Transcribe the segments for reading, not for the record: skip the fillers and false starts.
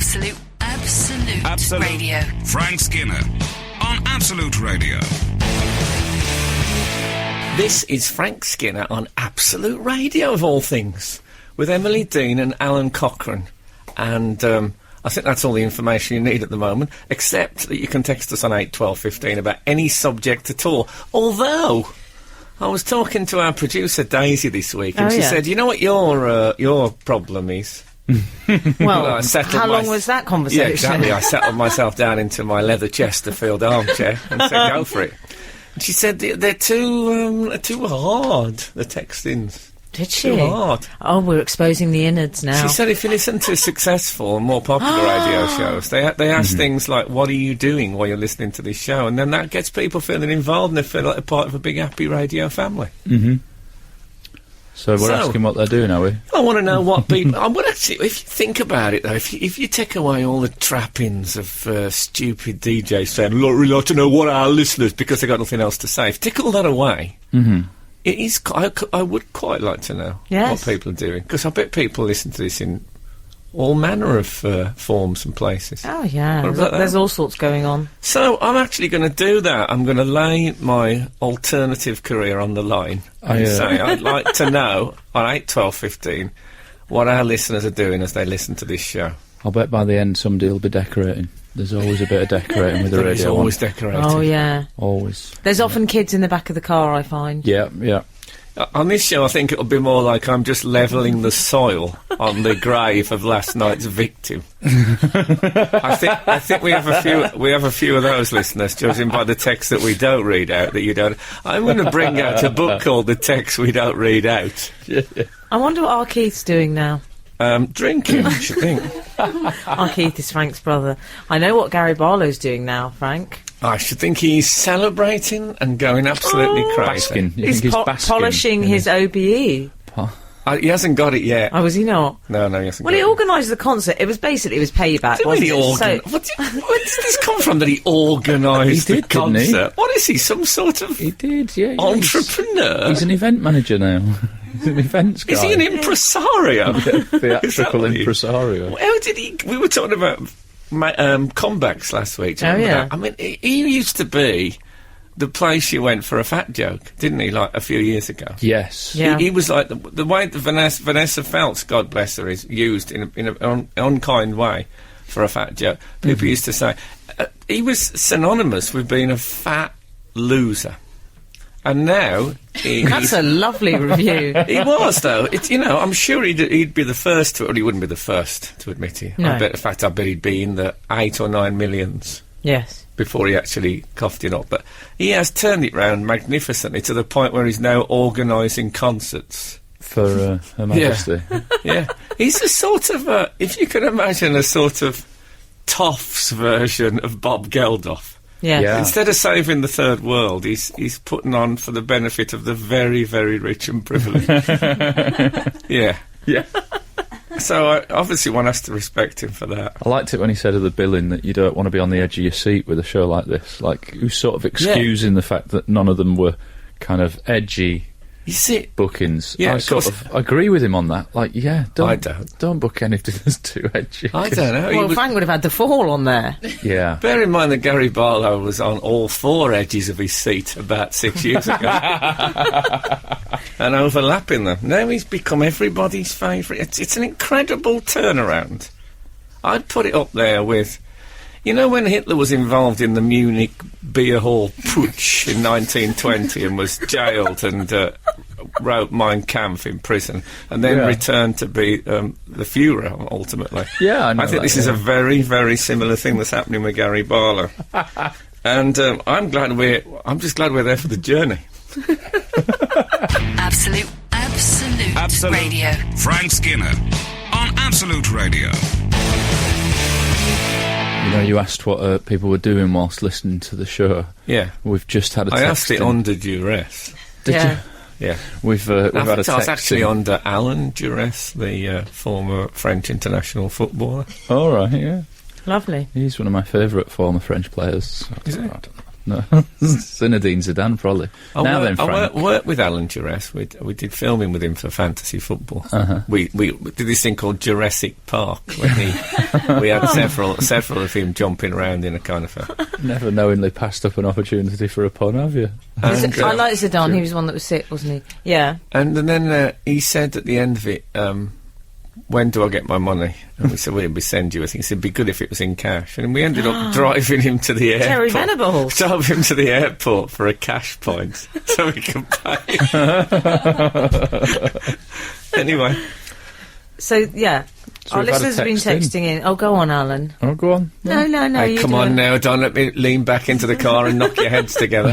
Absolute Radio. Frank Skinner on Absolute Radio. This is Frank Skinner on Absolute Radio, of all things, with Emily Dean and Alan Cochrane. And I think that's all the information you need at the moment, except that you can text us on 8 12 15 about any subject at all. Although, I was talking to our producer Daisy this week, and she said, you know what your problem is? Well, how long was that conversation? Yeah, exactly. I settled myself down into my leather Chesterfield armchair and said, go for it. And she said they're too hard, the text-ins. Did she? Too hard. Oh, we're exposing the innards now. She said if you listen to successful and more popular radio shows, they ask things like, what are you doing while you're listening to this show? And then that gets people feeling involved and they feel like they're part of a big, happy radio family. Mm-hmm. So we're asking what they're doing, are we? I want to know what people... I would actually, if you think about it, though, if you take away all the trappings of stupid DJs saying, "I'd really like to know what our listeners," because they've got nothing else to say, if you take all that away, it is... I would quite like to know what people are doing, because I bet people listen to this in all manner of forms and places. Oh, yeah. There's all sorts going on. So I'm actually going to do that. I'm going to lay my alternative career on the line and say I'd like to know on 8 12 15 what our listeners are doing as they listen to this show. I'll bet by the end somebody will be decorating. There's always a bit of decorating with the radio. There's always decorating. Oh, yeah. Always. There's often kids in the back of the car, I find. Yeah, yeah. On this show, I think it'll be more like I'm just levelling the soil on the grave of last night's victim. I think we have a few of those listeners, judging by the text that we don't read out. That you don't. I'm going to bring out a book called "The Text We Don't Read Out." I wonder what our Keith's doing now. Drinking, I should think. Our Keith is Frank's brother. I know what Gary Barlow's doing now, Frank. I should think he's celebrating and going absolutely crazy. He's polishing his OBE. He hasn't got it yet. Oh, was he not? No, he hasn't got it. Well, he organised the concert. It was payback, wasn't it? Where does this come from that he organised the concert? What is he, some sort of entrepreneur? He's an event manager now. He's an events guy. Is he an impresario? Theatrical impresario. How did he... We were talking about... comebacks last week. Oh, yeah. I mean, he used to be the place you went for a fat joke, didn't he, like a few years ago? Yes. Yeah. He was like the way that Vanessa Feltz, God bless her, is used in an unkind way for a fat joke. People used to say he was synonymous with being a fat loser. And now... That's a lovely review. He was, though. I'm sure he'd be the first to... Or he wouldn't be the first to admit it. No. I bet he'd be in the 8 or 9 millions. Yes. Before he actually coughed it up. But he has turned it round magnificently to the point where he's now organising concerts. For Her Majesty. Yeah. He's a sort of... if you can imagine a sort of Toff's version of Bob Geldof. Yeah. Instead of saving the third world, he's putting on for the benefit of the very, very rich and privileged. Yeah. So obviously one has to respect him for that. I liked it when he said of the billing that you don't want to be on the edge of your seat with a show like this. Like, he was sort of excusing the fact that none of them were kind of edgy... You see, bookings. Yeah, I sort of agree with him on that. Like, don't book anything that's too edgy. I don't know. Well, Frank would have had the fall on there. Yeah. Bear in mind that Gary Barlow was on all 4 edges of his seat about 6 years ago. And overlapping them. Now he's become everybody's favourite. It's an incredible turnaround. I'd put it up there with... You know when Hitler was involved in the Munich beer hall putsch in 1920 and was jailed and wrote Mein Kampf in prison and then returned to be the Führer, ultimately. Yeah, I know I think this is a very, very similar thing that's happening with Gary Barlow. And I'm just glad we're there for the journey. Absolute Radio. Frank Skinner on Absolute Radio. You know, you asked what people were doing whilst listening to the show. Yeah. We've just had a text. I asked it under duress. Did you? Yeah. We've had a text. I was actually under Alan Duress, the former French international footballer. All right, yeah. Lovely. He's one of my favourite former French players. Is it? I don't know. No, Zinedine Zidane probably. I worked with Alan Duress. We did filming with him for fantasy football. We did this thing called Jurassic Park when we had several of him jumping around in a kind of a... Never knowingly passed up an opportunity for a pun, have you? I like Zidane. He was one that was sick, wasn't he? Yeah. And then he said at the end of it, when do I get my money? And we said, well, we send you a thing. He said, it'd be good if it was in cash. And we ended up driving him to the airport. Terry Venables. Drove him to the airport for a cash point so we could pay. Anyway. So, yeah. So our we've had a listeners have been text texting in. Oh, go on, Alan. Oh, go on. No, Hey, you come do on it. now, don't let me lean back into the car and knock your heads together.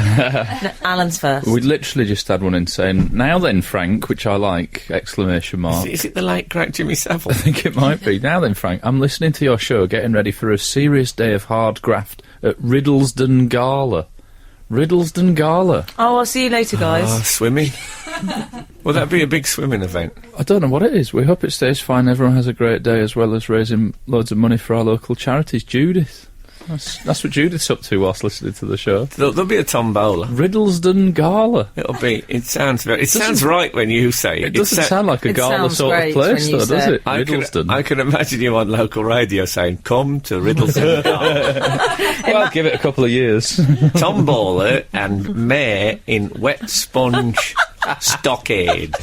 No, Alan's first. We literally just had one in saying, now then, Frank, which I like, exclamation mark. Is it the late, great Jimmy Savile? I think it might be. Now then, Frank, I'm listening to your show, getting ready for a serious day of hard graft at Riddlesden Gala. Riddlesden Gala. Oh, I'll see you later, guys. Swimming. Will that be a big swimming event? I don't know what it is. We hope it stays fine. Everyone has a great day, as well as raising loads of money for our local charities. Judith. That's what Judith's up to whilst listening to the show. There'll be a tombola. Riddlesden Gala. It'll be. It sounds right when you say it. It doesn't sound like a gala sounds sort of great place, when you though, say does it. it? Riddlesden. I can imagine you on local radio saying, "Come to Riddlesden Gala." Well, give it a couple of years. Tombola and mare in wet sponge stockade.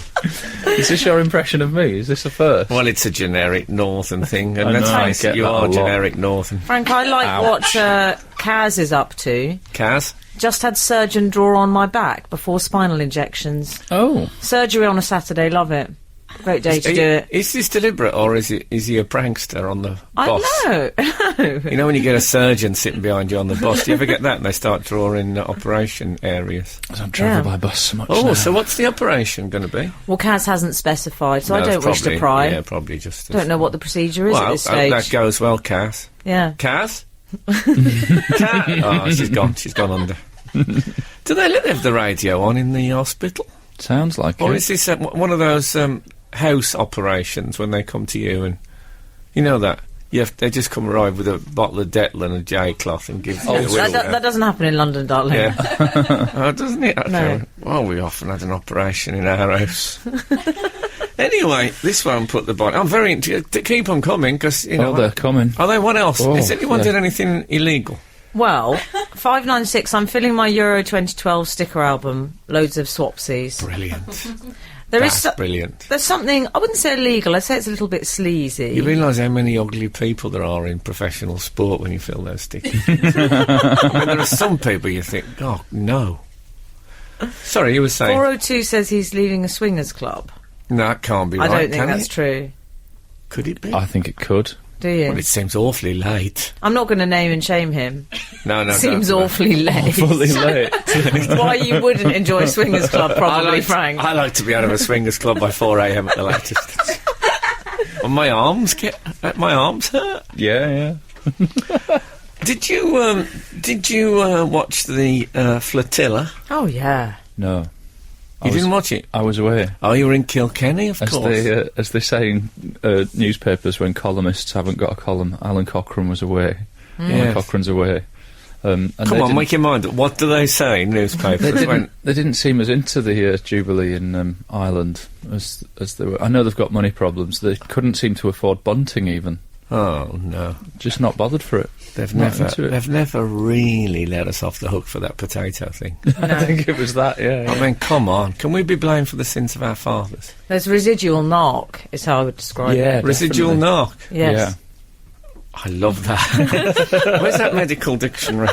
Is this your impression of me? Is this a first? Well, it's a generic northern thing, and I let's know, I face get it, you that a are lot. generic northern. Frank, I like what Kaz is up to. Kaz? Just had surgeon draw on my back before spinal injections. Oh. Surgery on a Saturday, love it. Great day to do it. Is this deliberate, or is he a prankster on the bus? I know. You know when you get a surgeon sitting behind you on the bus, do you ever get that and they start drawing operation areas? I don't travel by bus so much Oh, now. so what's the operation going to be? Well, Kaz hasn't specified, so No, I don't it's wish to probably- pry. Yeah, probably just... Don't know what the procedure is at Well, this I hope stage. that goes well, Cass. Yeah. Cass? Cass? Oh, she's gone. She's gone under. Do they have the radio on in the hospital? Sounds like Or it. is this one of those house operations when they come to you and... You know that? They just come arrive with a bottle of Dettol and a J-cloth and give you a whistle. That doesn't happen in London, darling. Yeah. Oh, doesn't it? No. Well, we often had an operation in our house. Anyway, this won't put the body... I'm very... Keep them coming, because, you know... Oh, they're coming. Are they? What else? Oh, Has anyone yeah. did anything illegal? Well, 596, I'm filling my Euro 2012 sticker album. Loads of swapsies. Brilliant. That's brilliant. There's something, I wouldn't say illegal, I'd say it's a little bit sleazy. You realise how many ugly people there are in professional sport when you fill those stickers. I mean, there are some people you think, oh, no. Sorry, you were saying... 402 says he's leaving a swingers club. No, that can't be I right, don't think can that's it? true. Could it be? I think it could. Do you? Well, it seems awfully late. I'm not going to name and shame him. No, Seems don't. awfully late. Fully late. Why you wouldn't enjoy swingers club, probably, Frank. I like to be out of a swingers club by 4 a.m. at the latest. Well, my arms hurt. Yeah. Did you watch the Flotilla? Oh, yeah. No. You didn't watch it? I was away. Oh, you were in Kilkenny, of course. As they say in newspapers when columnists haven't got a column, Alan Cochrane was away. Alan Yes. Cochrane's away. And Come on, make your mind up. What do they say in newspapers? They didn't seem as into the Jubilee in Ireland as they were. I know they've got money problems. They couldn't seem to afford bunting even. Oh, no. Just not bothered for it. They've Not into it. never really let us off the hook for that potato thing. I think it was that, yeah. I mean, come on. Can we be blamed for the sins of our fathers? There's residual knock, is how I would describe Yeah. it. Residual definitely. knock. Yes. I love that. Where's that medical dictionary?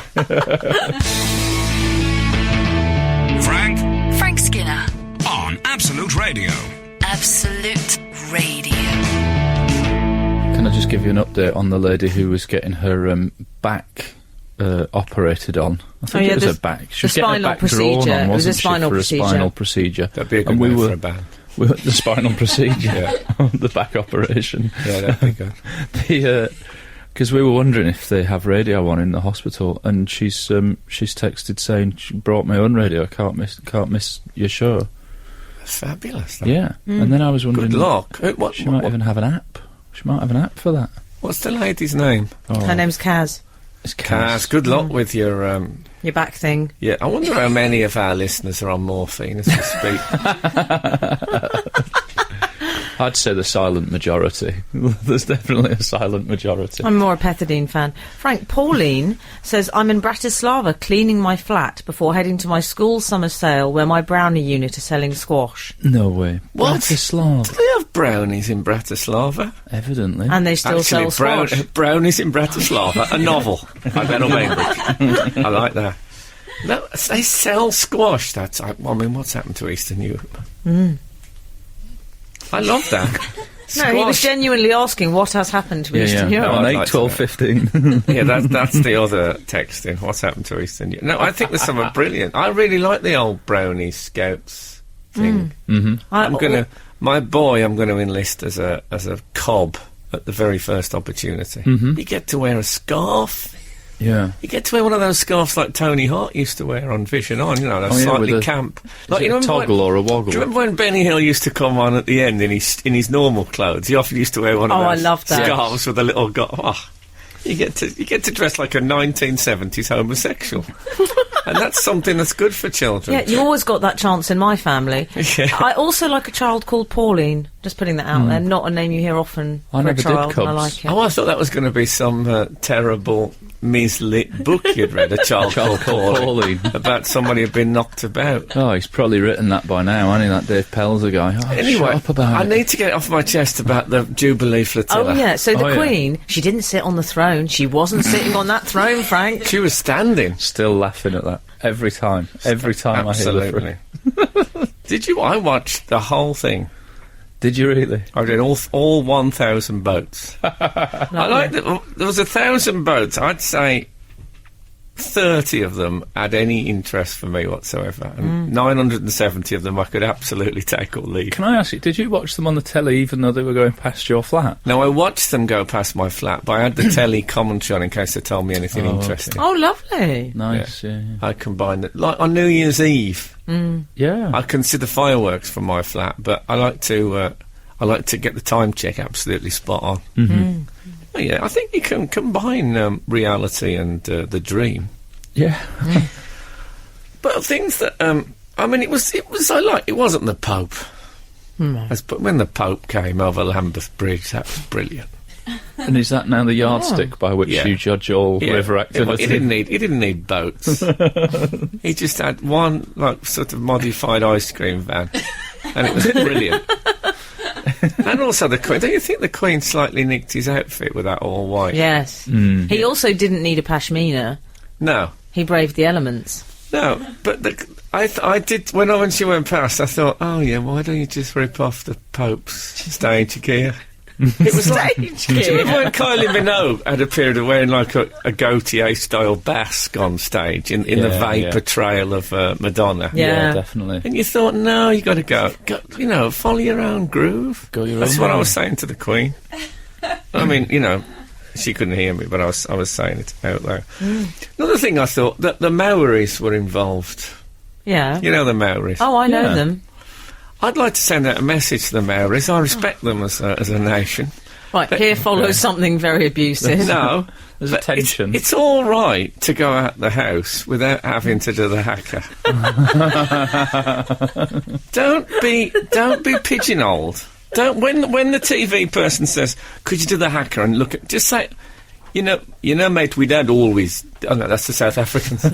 Frank Skinner. on Absolute Radio. Absolute Radio. Can I just give you an update on the lady who was getting her back operated on? I think it was her back. She was getting her spinal back drawn procedure. on, It was a wasn't she, spinal for procedure. a spinal procedure. That'd be a good And name for a band. we were the spinal procedure, the back operation. Yeah, that'd be good. Because we were wondering if they have radio on in the hospital, and she's texted saying she brought my own radio. Can't miss your show. That's fabulous. That. Yeah, and then I was wondering, Good luck. She might even have an app. She might have an app for that. What's the lady's name? Oh, Her name's Kaz. It's Kaz, good luck with your... Your back thing. Yeah, I wonder how many of our listeners are on morphine as we speak. I'd say the silent majority. There's definitely a silent majority. I'm more a pethidine fan. Frank, Pauline says, I'm in Bratislava cleaning my flat before heading to my school summer sale where my brownie unit are selling squash. No way. What? Bratislava. Do they have brownies in Bratislava? Evidently. And they still sell squash. Brownies in Bratislava, a novel. I bet I like that. No, they sell squash. I mean, what's happened to Eastern Europe? I love that. No, he was genuinely asking what has happened to Eastern Europe. On I'd 8, like 12, 15. Yeah, that's the other texting. What's happened to Eastern Europe? No, I think there's some brilliant. I really like the old brownie scouts thing. I'm going to enlist as a cob at the very first opportunity. You get to wear a scarf. Yeah. You get to wear one of those scarves like Tony Hart used to wear on Vision On, those slightly camp. Like, a toggle or a woggle? Do you remember when Benny Hill used to come on at the end in his normal clothes? He often used to wear one of those I love that. scarves with a little you get to dress like a 1970s homosexual. And that's something that's good for children. Yeah, you always got that chance in my family. Yeah. I also like a child called Pauline. Just putting that out there. Not a name you hear often I for never a child. did, Cubs. I like it. Oh, I thought that was going to be some terrible mislit book you'd read, A Child Called Pauline, about somebody who'd been knocked about. Oh, he's probably written that by now, hasn't he, that Dave Pelzer guy? Oh, Anyway, shut up about I it. need to get off my chest about the Jubilee Flotilla. Oh, yeah. So the Oh, yeah. Queen, she didn't sit on the throne. She wasn't sitting on that throne, Frank. She was standing. Still laughing at that. Every time I hear the Absolutely. Did you? I watched the whole thing. Did you really? I did all 1,000 boats. I like that. There was 1,000 boats. I'd say 30 of them had any interest for me whatsoever, and 970 of them I could absolutely take or leave. Can I ask you, did you watch them on the telly even though they were going past your flat? Now, I watched them go past my flat, but I had the telly commentary on in case they told me anything interesting. Oh, lovely. Nice, yeah. I combined it. Like on New Year's Eve, Yeah. I consider fireworks from my flat, but I like to get the time check absolutely spot on. Oh, yeah, I think you can combine reality and the dream. Yeah. But things that I mean, it wasn't the Pope. But when the Pope came over Lambeth Bridge, that was brilliant. And is that now the yardstick by which you judge all river activity? He didn't need boats. He just had one sort of modified ice cream van, and it was brilliant. And also the Queen. Don't you think the Queen slightly nicked his outfit with that all white? Yes. He also didn't need a pashmina. No. He braved the elements. No, but I did when she went past. I thought, oh yeah, why don't you just rip off the Pope's stage gear? It was like, do you remember when Kylie Minogue had a period of wearing like a Gautier-style basque on stage in the Vapour trail of Madonna? Yeah. Definitely. And you thought, no, you got to go, follow your own groove. Go your That's own what I way. was saying to the Queen. I mean, she couldn't hear me, but I was saying it out loud. Another thing I thought, that the Maoris were involved. Yeah. You know the Maoris? Oh, I know Yeah. them. I'd like to send out a message to the Maoris. I respect them as a nation. Right, here follows something very abusive. No. There's a tension. It's all right to go out the house without having to do the hacker. Don't be pigeonholed. When the TV person says, "Could you do the hacker?" and look at, just say, you know, mate, we don't always. Oh no, that's the South Africans.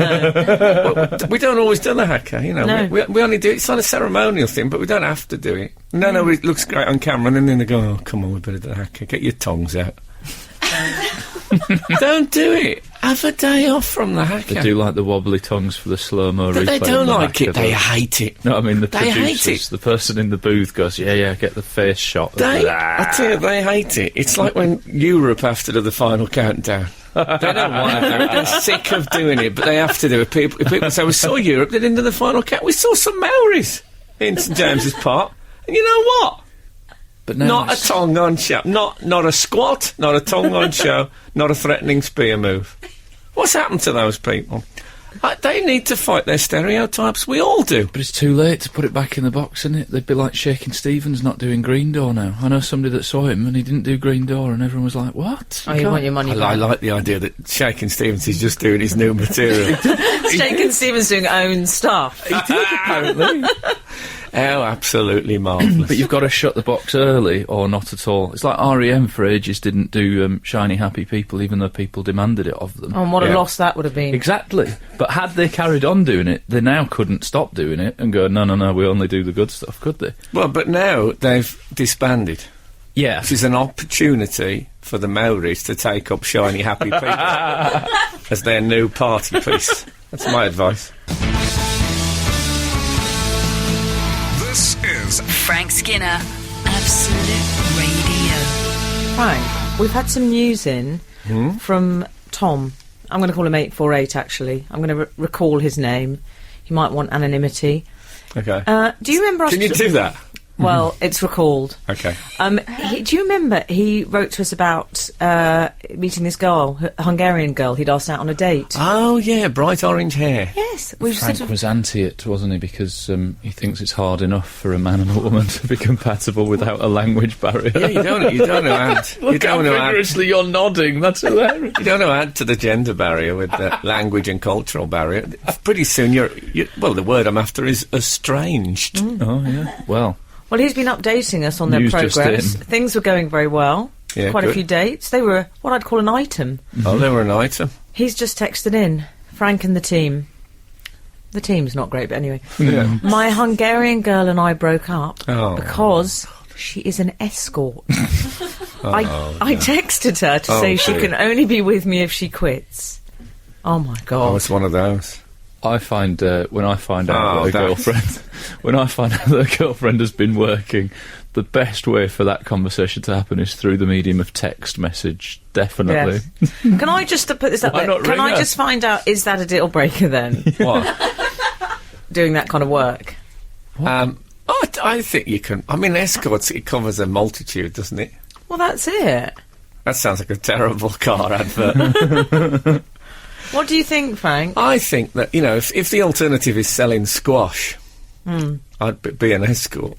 We don't always do the hacker. No. We only do it. It's not a ceremonial thing, but we don't have to do it. No, it looks great on camera, and then they go, "Oh, come on, we better do the hacker. Get your tongues out." Don't do it. Have a day off from the hacker. They do like the wobbly tongues for the slow-mo replay. They don't of the like hacker, it. They though. hate it. No, I mean the They hate producers, it. the person in the booth goes, yeah, get the face shot. I tell you, they hate it. It's like when Europe have to do the final countdown. They don't want to do it. They're sick of doing it, but they have to do it. People say, we saw Europe, they didn't do the final count. We saw some Maoris in St James's Park. And you know what? But now Not a it's- tongue on show. Not a squat, not a tongue on show, not a threatening spear move. What's happened to those people? They need to fight their stereotypes. We all do. But it's too late to put it back in the box, isn't it? They'd be like Shakin' Stevens not doing Green Door now. I know somebody that saw him and he didn't do Green Door, and everyone was like, what? Oh, you want your money back. I like the idea that Shakin' Stevens is just doing his new material. Shakin' Stevens doing own stuff. Apparently. Oh, absolutely marvellous. But you've got to shut the box early or not at all. It's like R.E.M. for ages didn't do Shiny Happy People, even though people demanded it of them. Oh, and what a loss that would have been. Exactly. But had they carried on doing it, they now couldn't stop doing it and go, no, we only do the good stuff, could they? Well, but now they've disbanded. Yeah. This is an opportunity for the Maoris to take up Shiny Happy People as their new party piece. That's my advice. This is Frank Skinner, Absolute Radio. Frank, we've had some news in from Tom. I'm going to call him 848, actually. I'm going to recall his name. He might want anonymity. Okay. Do you remember us... Can you do that? Well, it's recalled. Okay. Do you remember he wrote to us about meeting this girl, a Hungarian girl he'd asked out on a date? Oh, yeah, bright orange hair. Yes. We Frank was anti it, wasn't he? Because he thinks it's hard enough for a man and a woman to be compatible without a language barrier. Yeah, you don't know add. Look how vigorously you're nodding. That's hilarious. You don't know add to the gender barrier with the language and cultural barrier. Pretty soon well, the word I'm after is estranged. Oh, yeah. Well, he's been updating us on their News just progress. in. Things were going very well. Yeah, Quite a good. few dates. They were what I'd call an item. Oh, they were an item. He's just texted in. Frank and the team. The team's not great, but anyway. Yeah. My Hungarian girl and I broke up Oh. because she is an escort. I texted her to Oh, say she dear. can only be with me if she quits. Oh, my God. Oh, it's one of those. I find when I find out Oh, that a that's- girlfriend, when I find out that a girlfriend has been working, the best way for that conversation to happen is through the medium of text message. Definitely. Yes. Can I just put this up Why there? not Can ring I her? just find out, is that a deal breaker then? What? Doing that kind of work? I think you can. I mean, escorts, it covers a multitude, doesn't it? Well, that's it. That sounds like a terrible car advert. What do you think, Frank? I think that, if the alternative is selling squash, I'd be an escort.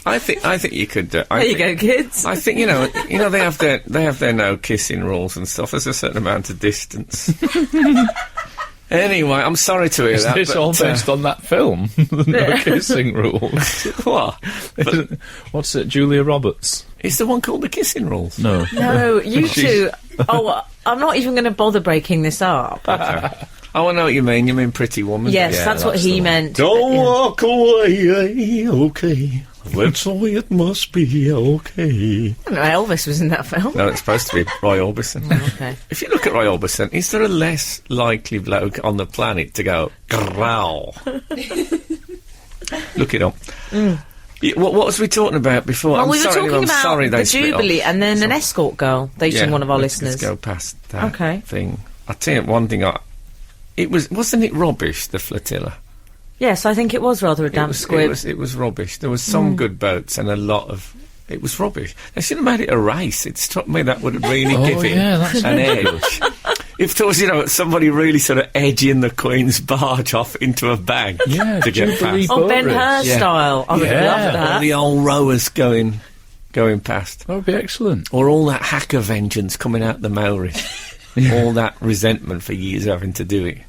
I think you could. There you go, kids. I think they have their no kissing rules and stuff. There's a certain amount of distance. Anyway, I'm sorry to hear Is that. this but, all based on that film? No kissing rules. what? But What's it? Julia Roberts? is the one called The Kissing Rules? No. No, you two. Oh, I'm not even going to bother breaking this up. Okay. Oh, I know what you mean. You mean Pretty Woman? Yes, Yeah, that's what the he one. meant. Don't Yeah. walk away, okay. That's the way it must be, okay. I don't know, Elvis was in that film. No, it's supposed to be Roy Orbison. Okay. If you look at Roy Orbison, is there a less likely bloke on the planet to go, growl? Look it up. Yeah, what was we talking about before? Well, I'm we were sorry, talking about sorry they the split up. Jubilee and then an escort girl dating one of our let's listeners. go past that Okay. thing. I'll tell you one thing. Wasn't it rubbish, the Flotilla? Yes, I think it was rather a damp squib. It was rubbish. There was some good boats and a lot of... It was rubbish. They should have made it a race. It struck me that would have really give it that's an edge. If there was, somebody really sort of edging the Queen's barge off into a bank Yeah, to get Jubilee past. Oh, Ben boat Hur race. Yeah. style. I would Yeah. love All that. the old rowers going past. That would be excellent. Or all that hacker vengeance coming out the Maoris. All that resentment for years having to do it.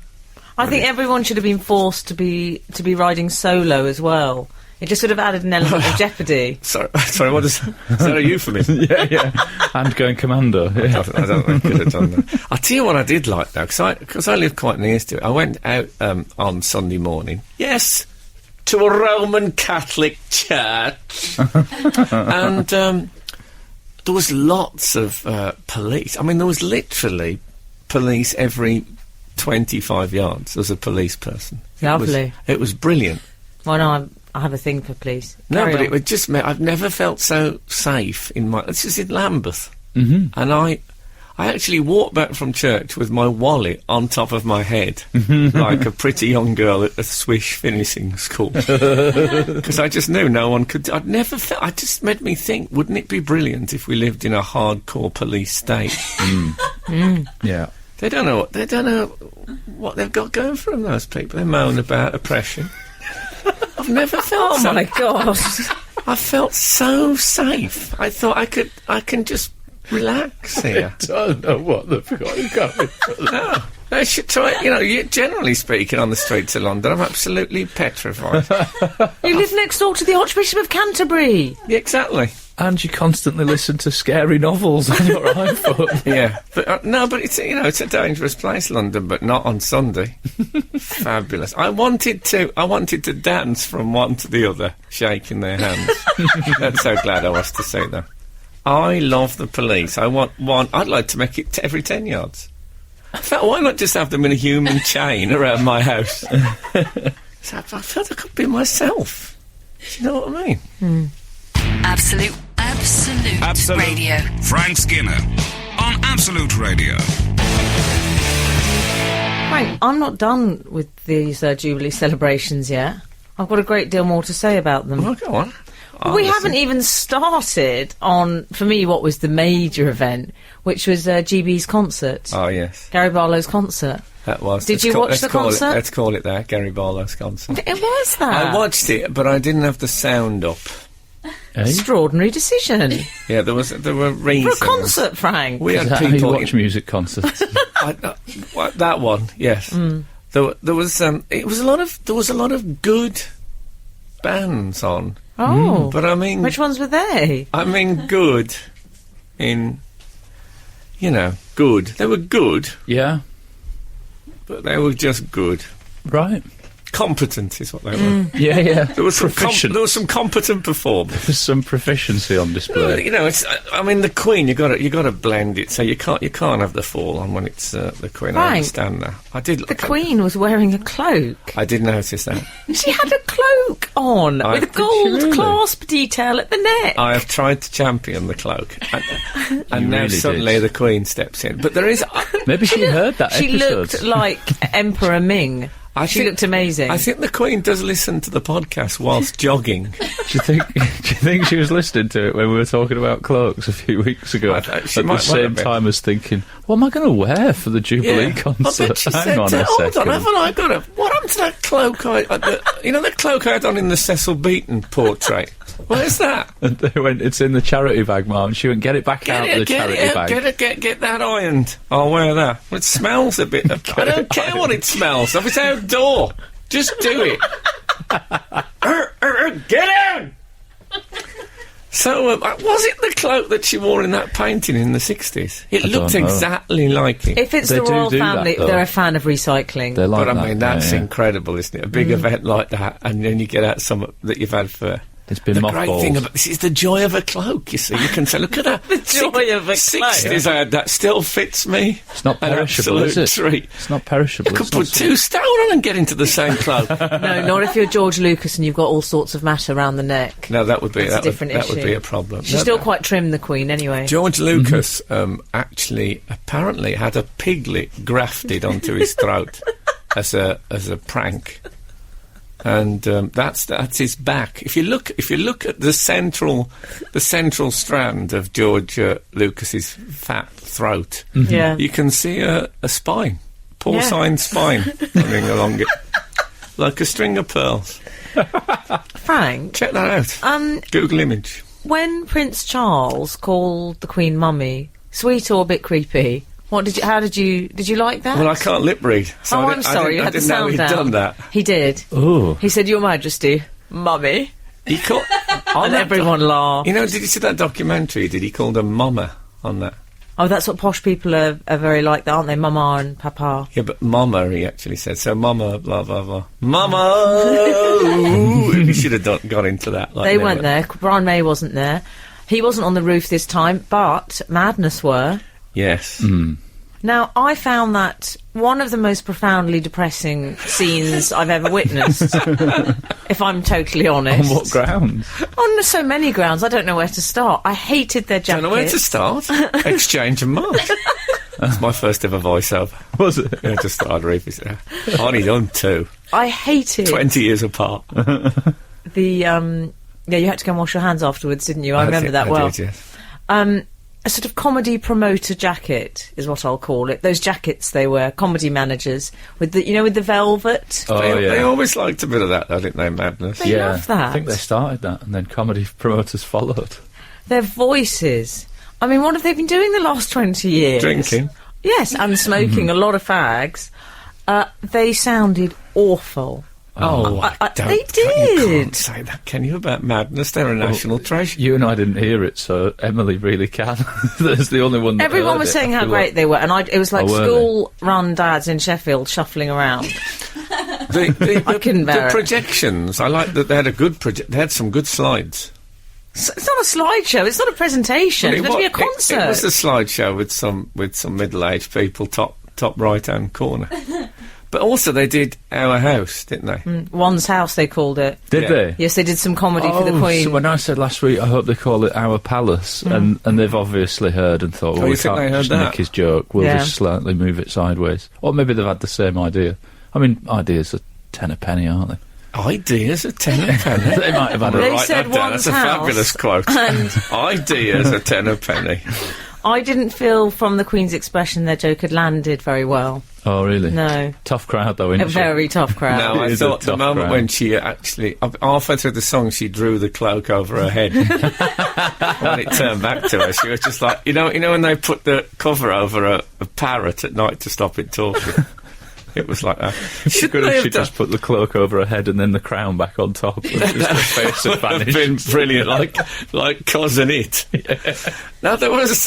I think everyone should have been forced to be riding solo as well. It just sort of added an element of jeopardy. Sorry, what is that a euphemism? Yeah. And going commando. Yeah. I don't think I could have done that. I'll tell you what I did like, though, because I live quite near to it. I went out on Sunday morning. Yes, to a Roman Catholic church. And there was lots of police. I mean, there was literally police every 25 yards. There was a police person. Lovely. It was brilliant. Well, no, I have a thing for police. No, Carry but on. it would just I've never felt so safe in my... This is in Lambeth. Mm-hmm. And I actually walked back from church with my wallet on top of my head, like a pretty young girl at a Swish finishing school. Because I just knew no one could... I'd never felt... It just made me think, wouldn't it be brilliant if we lived in a hardcore police state? Yeah. They don't know what they've got going for them, those people. They moan about oppression. I've never felt Oh my God. I felt so safe. I thought I can just relax here. I don't know what they've got going. No, they should try it. You know, generally speaking, on the streets of London, I'm absolutely petrified. You live next door to the Archbishop of Canterbury. Yeah, exactly. And you constantly listen to scary novels on your iPhone. Yeah, but no, but it's it's a dangerous place, London, but not on Sunday. Fabulous. I wanted to dance from one to the other, shaking their hands. I'm so glad I was to see them. I love the police. I want one. I'd like to make it every 10 yards. I felt, why not just have them in a human chain around my house? So I felt I could be myself. Do you know what I mean? Absolute Radio. Frank Skinner on Absolute Radio. Frank, I'm not done with these Jubilee celebrations yet. I've got a great deal more to say about them. Oh, go on. We haven't even started on, for me, what was the major event, which was GB's concert. Oh, yes. Gary Barlow's concert. That was. Did you watch the concert? Let's call it that, Gary Barlow's concert. It was that. I watched it, but I didn't have the sound up. Extraordinary decision. Yeah, there were reasons. For a concert, Frank. We had Is that how you people watch music concerts? that one, yes. There was there was a lot of good bands on. Oh. But I mean, which ones were they? I mean, good in good. They were good, Yeah. but they were just good. Right. Competent is what they were. Yeah. There was Proficient. there was some competent performance. There's some proficiency on display. It's. I mean, the Queen. You got to blend it. So you can't have the fall on when it's the Queen. I Frank, understand that. I did. The Queen was wearing a cloak. I did notice that. She had a cloak on with a Did she gold really? clasp detail at the neck. I have tried to champion the cloak, and now really suddenly did. the Queen steps in. But there is. Maybe she heard that She episode. looked like Emperor Ming. She looked amazing. I think the Queen does listen to the podcast whilst jogging. Do you think she was listening to it when we were talking about cloaks a few weeks ago? She At the might same have been. time as thinking, what am I going to wear for the Jubilee concert? I bet she Hang said, on a hold second. on, haven't I got a... What happened to that cloak the cloak I had on in the Cecil Beaton portrait? Where's that? And they went, it's in the charity bag, Mum. She went, get it back out of the charity bag. Get that ironed. I'll wear that. Well, it smells a bit... I don't care what it smells of. It's outdoor. Just do it. Get down! So, was it the cloak that she wore in that painting in the 60s? It looked don't know. exactly like it. If it's They the royal do that, family, though. they're a fan of recycling. They're like But I that, mean, that's yeah. incredible, isn't it? A big event like that, and then you get out some that you've had for... It's been The great thing mothballed. about this is the joy of a cloak, you see. You can say, look at that. The joy of a cloak. 60s I had that, still fits me. It's not An perishable, is it? absolute treat. It's not perishable. You could It's not put 2 stone on and get into the same cloak. No, not if you're George Lucas and you've got all sorts of matter around the neck. No, that would be That's a different that would issue. be a problem. She's No, still no. quite trim, the Queen, anyway. George Lucas actually apparently had a piglet grafted onto his throat as a prank. And that's his back. If you look at the central strand of George Lucas's fat throat, Yeah. you can see a spine, porcine spine running along it, like a string of pearls. Frank, Check that out. Google image. when Prince Charles called the Queen Mummy, sweet or a bit creepy? How did you like that? Well, I can't lip read. So Oh, I I'm sorry, you I had the didn't know sound he'd down. done that. He did. Oh. He said, Your Majesty, Mummy. He called. And everyone laughed. You know, did you see that documentary? Did he call them Mama on that? Oh, that's what posh people are very like, that, aren't they? Mama and Papa. Yeah, but Mama, he actually said. So Mama, blah, blah, blah. Mama! Ooh, he should have got into that. Like They never. weren't there. Brian May wasn't there. He wasn't on the roof this time, but Madness were. Yes. Now, I found that one of the most profoundly depressing scenes I've ever witnessed, if I'm totally honest. On what grounds? On so many grounds, I don't know where to start. I hated their jackets. Don't know where to start. Exchange and march. That's my first ever voiceover. Was it? Yeah, just thought I'd read this. I've only done 2. I hated 20 years apart. the... Yeah, you had to go and wash your hands afterwards, didn't you? I remember think that I well. did, yes. a sort of comedy promoter jacket, is what I'll call it. Those jackets they wear, comedy managers, with the, with the velvet. Oh, They always liked a bit of that, though, didn't they, Madness? They love that. I think they started that, and then comedy promoters followed. Their voices. I mean, what have they been doing the last 20 years? Drinking. Yes, and smoking a lot of fags. They sounded awful. They did. You can't say that, can you, about Madness? They're a national treasure. You and I didn't hear it, so Emily really can. That's the only one that Everyone heard was it. saying I how feel great like- they were, and it was like Oh, were they? school-run dads in Sheffield shuffling around. I couldn't bear the it. projections. I like that they had a good They had some good slides. It's not a slideshow. It's not a presentation. It's going to be a concert. It was a slideshow with some middle-aged people, top right-hand corner. But also they did Our House, didn't they? One's House, they called it. Did Yeah. they? Yes, they did some comedy for the Queen. So when I said last week, I hope they call it Our Palace, and they've obviously heard and thought, well, you we think can't they heard just that? nick his joke, we'll Yeah. just slightly move it sideways. Or maybe they've had the same idea. I mean, ideas are 10 a penny, aren't they? Ideas are 10 a penny. They might have had They a... Write said that down. One's That's a House, fabulous quote. and- Ideas are 10 a penny. I didn't feel from the Queen's expression their joke had landed very well. Oh, really? No. Tough crowd, though, isn't A she? very tough crowd. No, It I is a thought the tough moment crowd. when she actually, halfway through the song, she drew the cloak over her head. When it turned back to her, she was just like, you know when they put the cover over a parrot at night to stop it talking? It was like that. It's good if she just put the cloak over her head and then the crown back on top. Just her face had Would have vanished. been brilliant, like cousin it. Now there was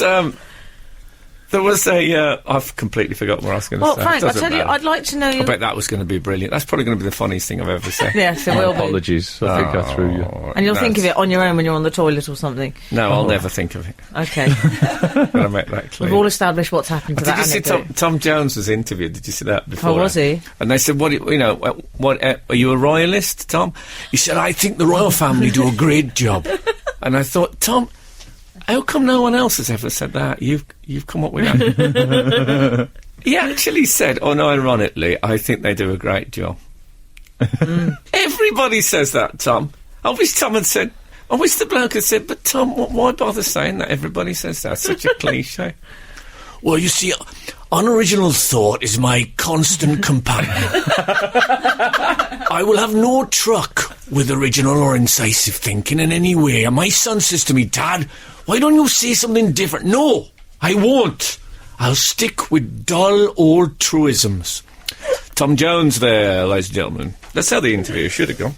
I've completely forgotten what I was going to Well, say. Frank, I Doesn't tell you, matter. I'd like to know... I bet that was going to be brilliant. That's probably going to be the funniest thing I've ever said. Yes, it My will be. apologies. I think I threw you. And you'll think of it on your own when you're on the toilet or something. No, I'll never think of it. Okay. I'm going to make that clear. We've all established what's happened to Did that you see anecdote. Tom Jones was interviewed? Did you see that before? Oh, was he? And they said, what are you a royalist, Tom? He said, I think the royal family do a great job. And I thought, Tom, how come no one else has ever said that? You've come up with that. He actually said, unironically, I think they do a great job. Everybody says that, Tom. I wish the bloke had said, but Tom, why bother saying that? Everybody says that. It's such a cliche. Well, you see, unoriginal thought is my constant companion. I will have no truck with original or incisive thinking in any way. And my son says to me, Dad, why don't you say something different? No, I won't. I'll stick with dull old truisms. Tom Jones there, ladies and gentlemen. That's how the interview should have gone.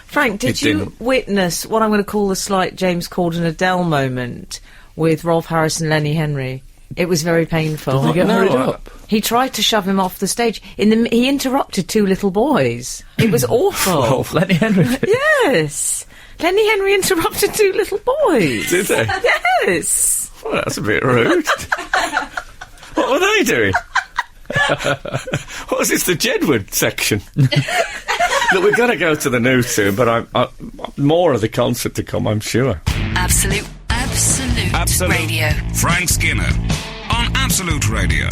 Frank, did It you didn't. witness what I'm going to call the slight James Corden Adele moment with Rolf Harris and Lenny Henry? It was very painful. Did they get hurried up? He tried to shove him off the stage. He interrupted two little boys. It was awful. Oh, Lenny Henry did. Yes. Lenny Henry interrupted two little boys. Did they? Yes. Well, that's a bit rude. What were they doing? What was this, the Jedward section? Look, we've got to go to the news soon, but I'm more of the concert to come, I'm sure. Absolute Radio. Frank Skinner on Absolute Radio.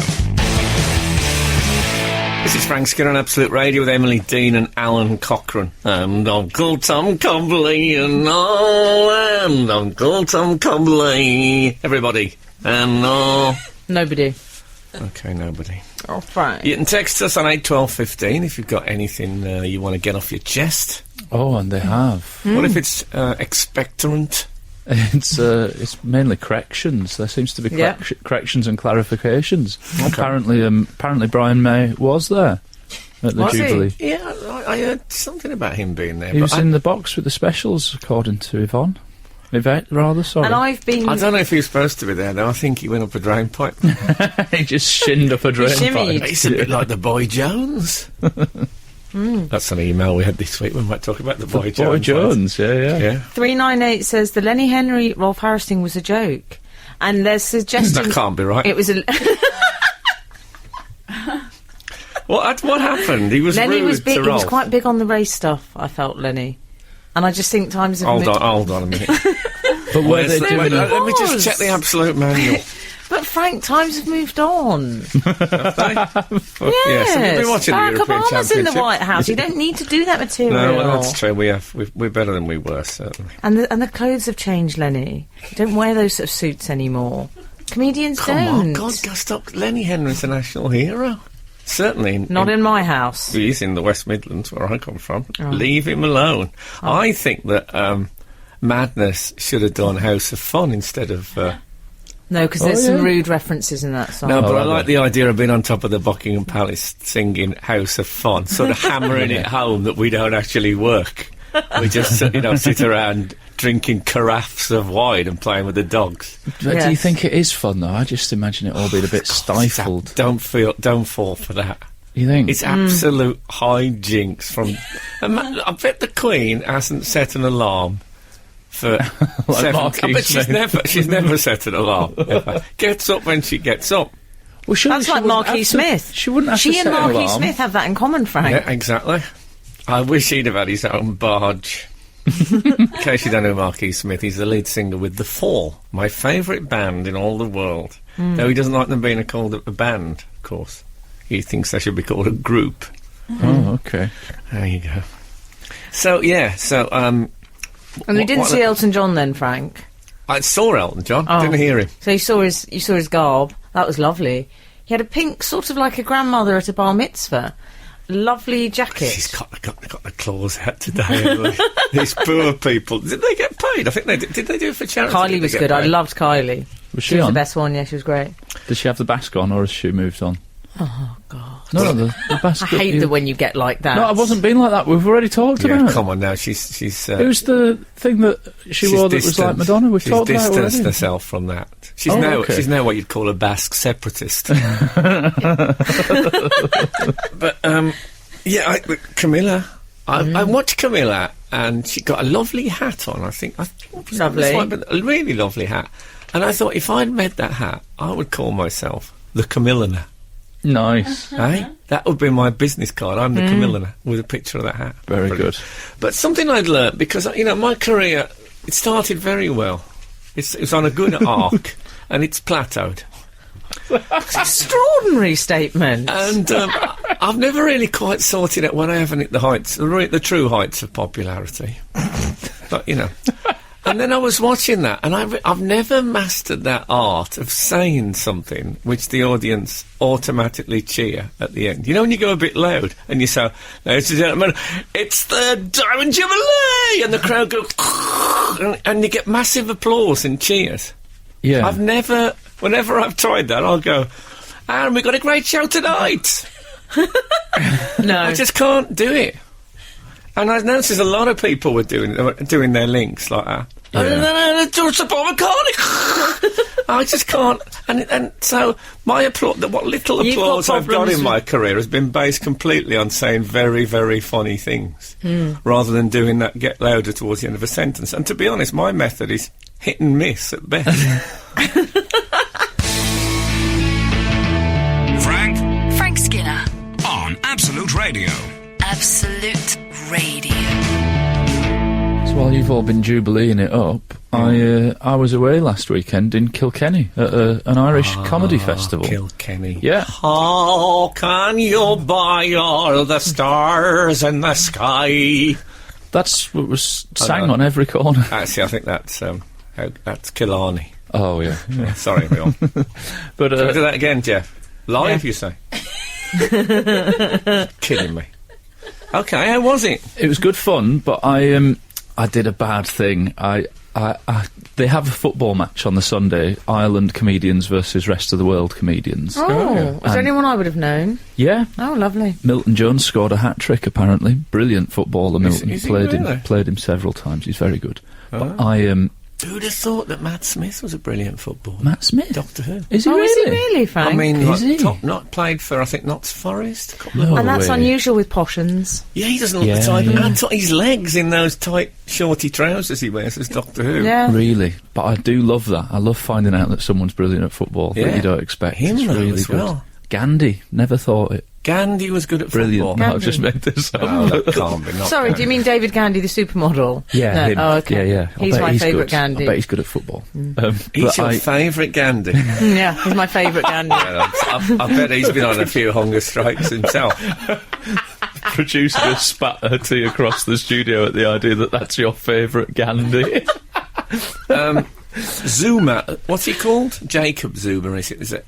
This is Frank Skinner on Absolute Radio with Emily Dean and Alan Cochrane. And Uncle Tom Combley and Uncle Tom Combley. Everybody. And Nobody. Okay, nobody. Oh, Frank. You can text us on 81215 if you've got anything you want to get off your chest. Oh, and they have. What if it's expectorant? It's mainly corrections. There seems to be Yeah. corrections and clarifications. Apparently Brian May was there at the Was he? Jubilee. Yeah, I heard something about him being there. He was but in the box with the specials, according to Yvette, rather, sorry. And I've been... I don't know if he was supposed to be there, though. I think he went up a drain pipe. He just shinned up a drain shimmied. pipe. He's a bit like the Boy Jones. That's an email we had this week. We might talk about the Boy Jones. Boy Jones, yeah. Yeah. 398 says the Lenny Henry Rolf Harris thing was a joke. And there's suggestions... That can't be right. It was a... What happened? He was Lenny rude was big. to He was Rolf. quite big on the race stuff, I felt, Lenny. And I just think times have moved... Hold on a minute. But were they Wait, doing let me was. just check the absolute manual. But Frank, times have moved on. Yes, Yes, have you been watching the Barack European Obama's in the Championship? White House. You don't need to do that material. No, well, that's true. We're better than we were, certainly. And the clothes have changed, Lenny. You don't wear those sort of suits anymore. Comedians Come don't. on, God, stop. Lenny Henry's a national hero. Certainly. Not in my house. He's in the West Midlands, where I come from. Oh. Leave him alone. I think that Madness should have done House of Fun instead of... No, because there's some rude references in that song. No, but I like the idea of being on top of the Buckingham Palace singing House of Fun, sort of hammering it home that we don't actually work. We just, sit around drinking carafes of wine and playing with the dogs. But do you think it is fun, though? I just imagine it all being a bit stifled. Don't fall for that. You think? It's absolute hijinks from... I bet the Queen hasn't set an alarm for I bet she's never set an alarm. Ever. Gets up when she gets up. Well, that's like Marquis Smith. She wouldn't have to set an alarm. She and Marquis Smith have that in common, Frank. Yeah, exactly. I wish he'd have had his own barge. In case you don't know Marquis Smith, he's the lead singer with The Fall, my favourite band in all the world. Though he doesn't like them being called a band, of course. He thinks they should be called a group. Oh, okay. There you go. So, and we didn't see Elton John then, Frank? I saw Elton John, didn't hear him. So you saw his garb. That was lovely. He had a pink, sort of like a grandmother at a bar mitzvah. Lovely jacket. She's got the claws out today. These poor people. Did they get paid? I think they did. Did they do it for charity? Kylie was good. I loved Kylie. Was she was on? the best one, yeah, she was great. Did she have the basque on, or has she moved on? Oh, God. No, the basque. I hate when you get like that. No, I wasn't being like that. We've already talked about it. Come on now. She's it was the thing that she wore that was like Madonna. We've talked about it already. She's distanced herself from that. She's now what you'd call a Basque separatist. But, Camilla. I watched Camilla, and she got a lovely hat on, I think. Lovely. A really lovely hat. And I thought, if I'd made that hat, I would call myself the Camilliner. Nice. Eh? That would be my business card. I'm the Camilliner, with a picture of that hat. Very good. But something I'd learnt, because, my career, it started very well. It's on a good arc, and it's plateaued. Extraordinary statement. And I've never really quite sorted out when I haven't hit the heights, the true heights of popularity. But, And then I was watching that, and I've never mastered that art of saying something which the audience automatically cheer at the end. When you go a bit loud, and you say, ladies and gentlemen, it's the Diamond Jubilee! And the crowd go, and you get massive applause and cheers. Yeah. Whenever I've tried that, I'll go, and we've got a great show tonight! No. I just can't do it. And I noticed there's a lot of people were doing their links like that. Yeah. I just can't. And so my applause, what little applause I've got in my career has been based completely on saying very, very funny things, rather than doing that get louder towards the end of a sentence. And to be honest, my method is hit and miss at best. Frank Skinner on Absolute Radio. Absolute Radio. So while you've all been jubileeing it up, I was away last weekend in Kilkenny at an Irish comedy festival. Kilkenny. Yeah. How can you buy all the stars in the sky? That's what was sang on every corner. Actually, I think that's Killarney. Oh, yeah. Sorry, everyone. But Can I do that again, Jeff? Live, you say? Kidding me. Okay, how was it? It was good fun, but I did a bad thing. They have a football match on the Sunday, Ireland comedians versus rest of the world comedians. Oh, is there anyone I would have known? Yeah. Oh, lovely. Milton Jones scored a hat-trick, apparently. Brilliant footballer, Milton. Is he really? Played him several times. He's very good. Oh. But who'd have thought that Matt Smith was a brilliant footballer? Matt Smith? Doctor Who. Is he really? Is he really, Frank? I mean, Is he? not played for, I think, Notts Forest. No and that's way. unusual with Poshans. Yeah, he doesn't look the type. And his legs in those tight, shorty trousers he wears as Doctor Who. Yeah. Really. But I do love that. I love finding out that someone's brilliant at football that you don't expect. Him it's really as good. well. Gandhi, never thought it. Gandhi was good at Brilliant. football. No, I've just made this up. Oh, that can't be. Not Sorry, Gandhi. do you mean David Gandy, the supermodel? Yeah, No. him. Oh, okay. Yeah. I He's bet my favourite good. Gandhi. I bet he's good at football. He's your favourite Gandhi. Yeah, he's my favourite Gandy. I bet he's been on a few hunger strikes himself. Producer just spat her tea across the studio at the idea that that's your favourite Gandhi. Zuma, what's he called? Jacob Zuma, is it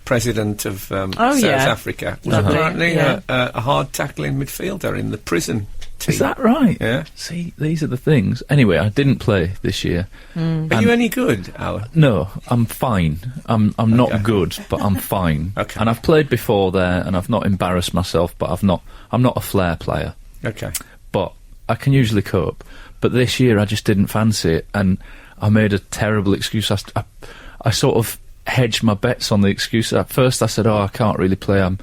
president of South Africa? Was apparently a hard-tackling midfielder in the prison team. Is that right? Yeah. See, these are the things. Anyway, I didn't play this year. Are you any good, Alan? No, I'm fine. I'm not good, but I'm fine. Okay. And I've played before there, and I've not embarrassed myself, but I'm not a flair player. Okay. But I can usually cope. But this year I just didn't fancy it, and I made a terrible excuse. I sort of hedged my bets on the excuse. At first I said, I can't really play, I'm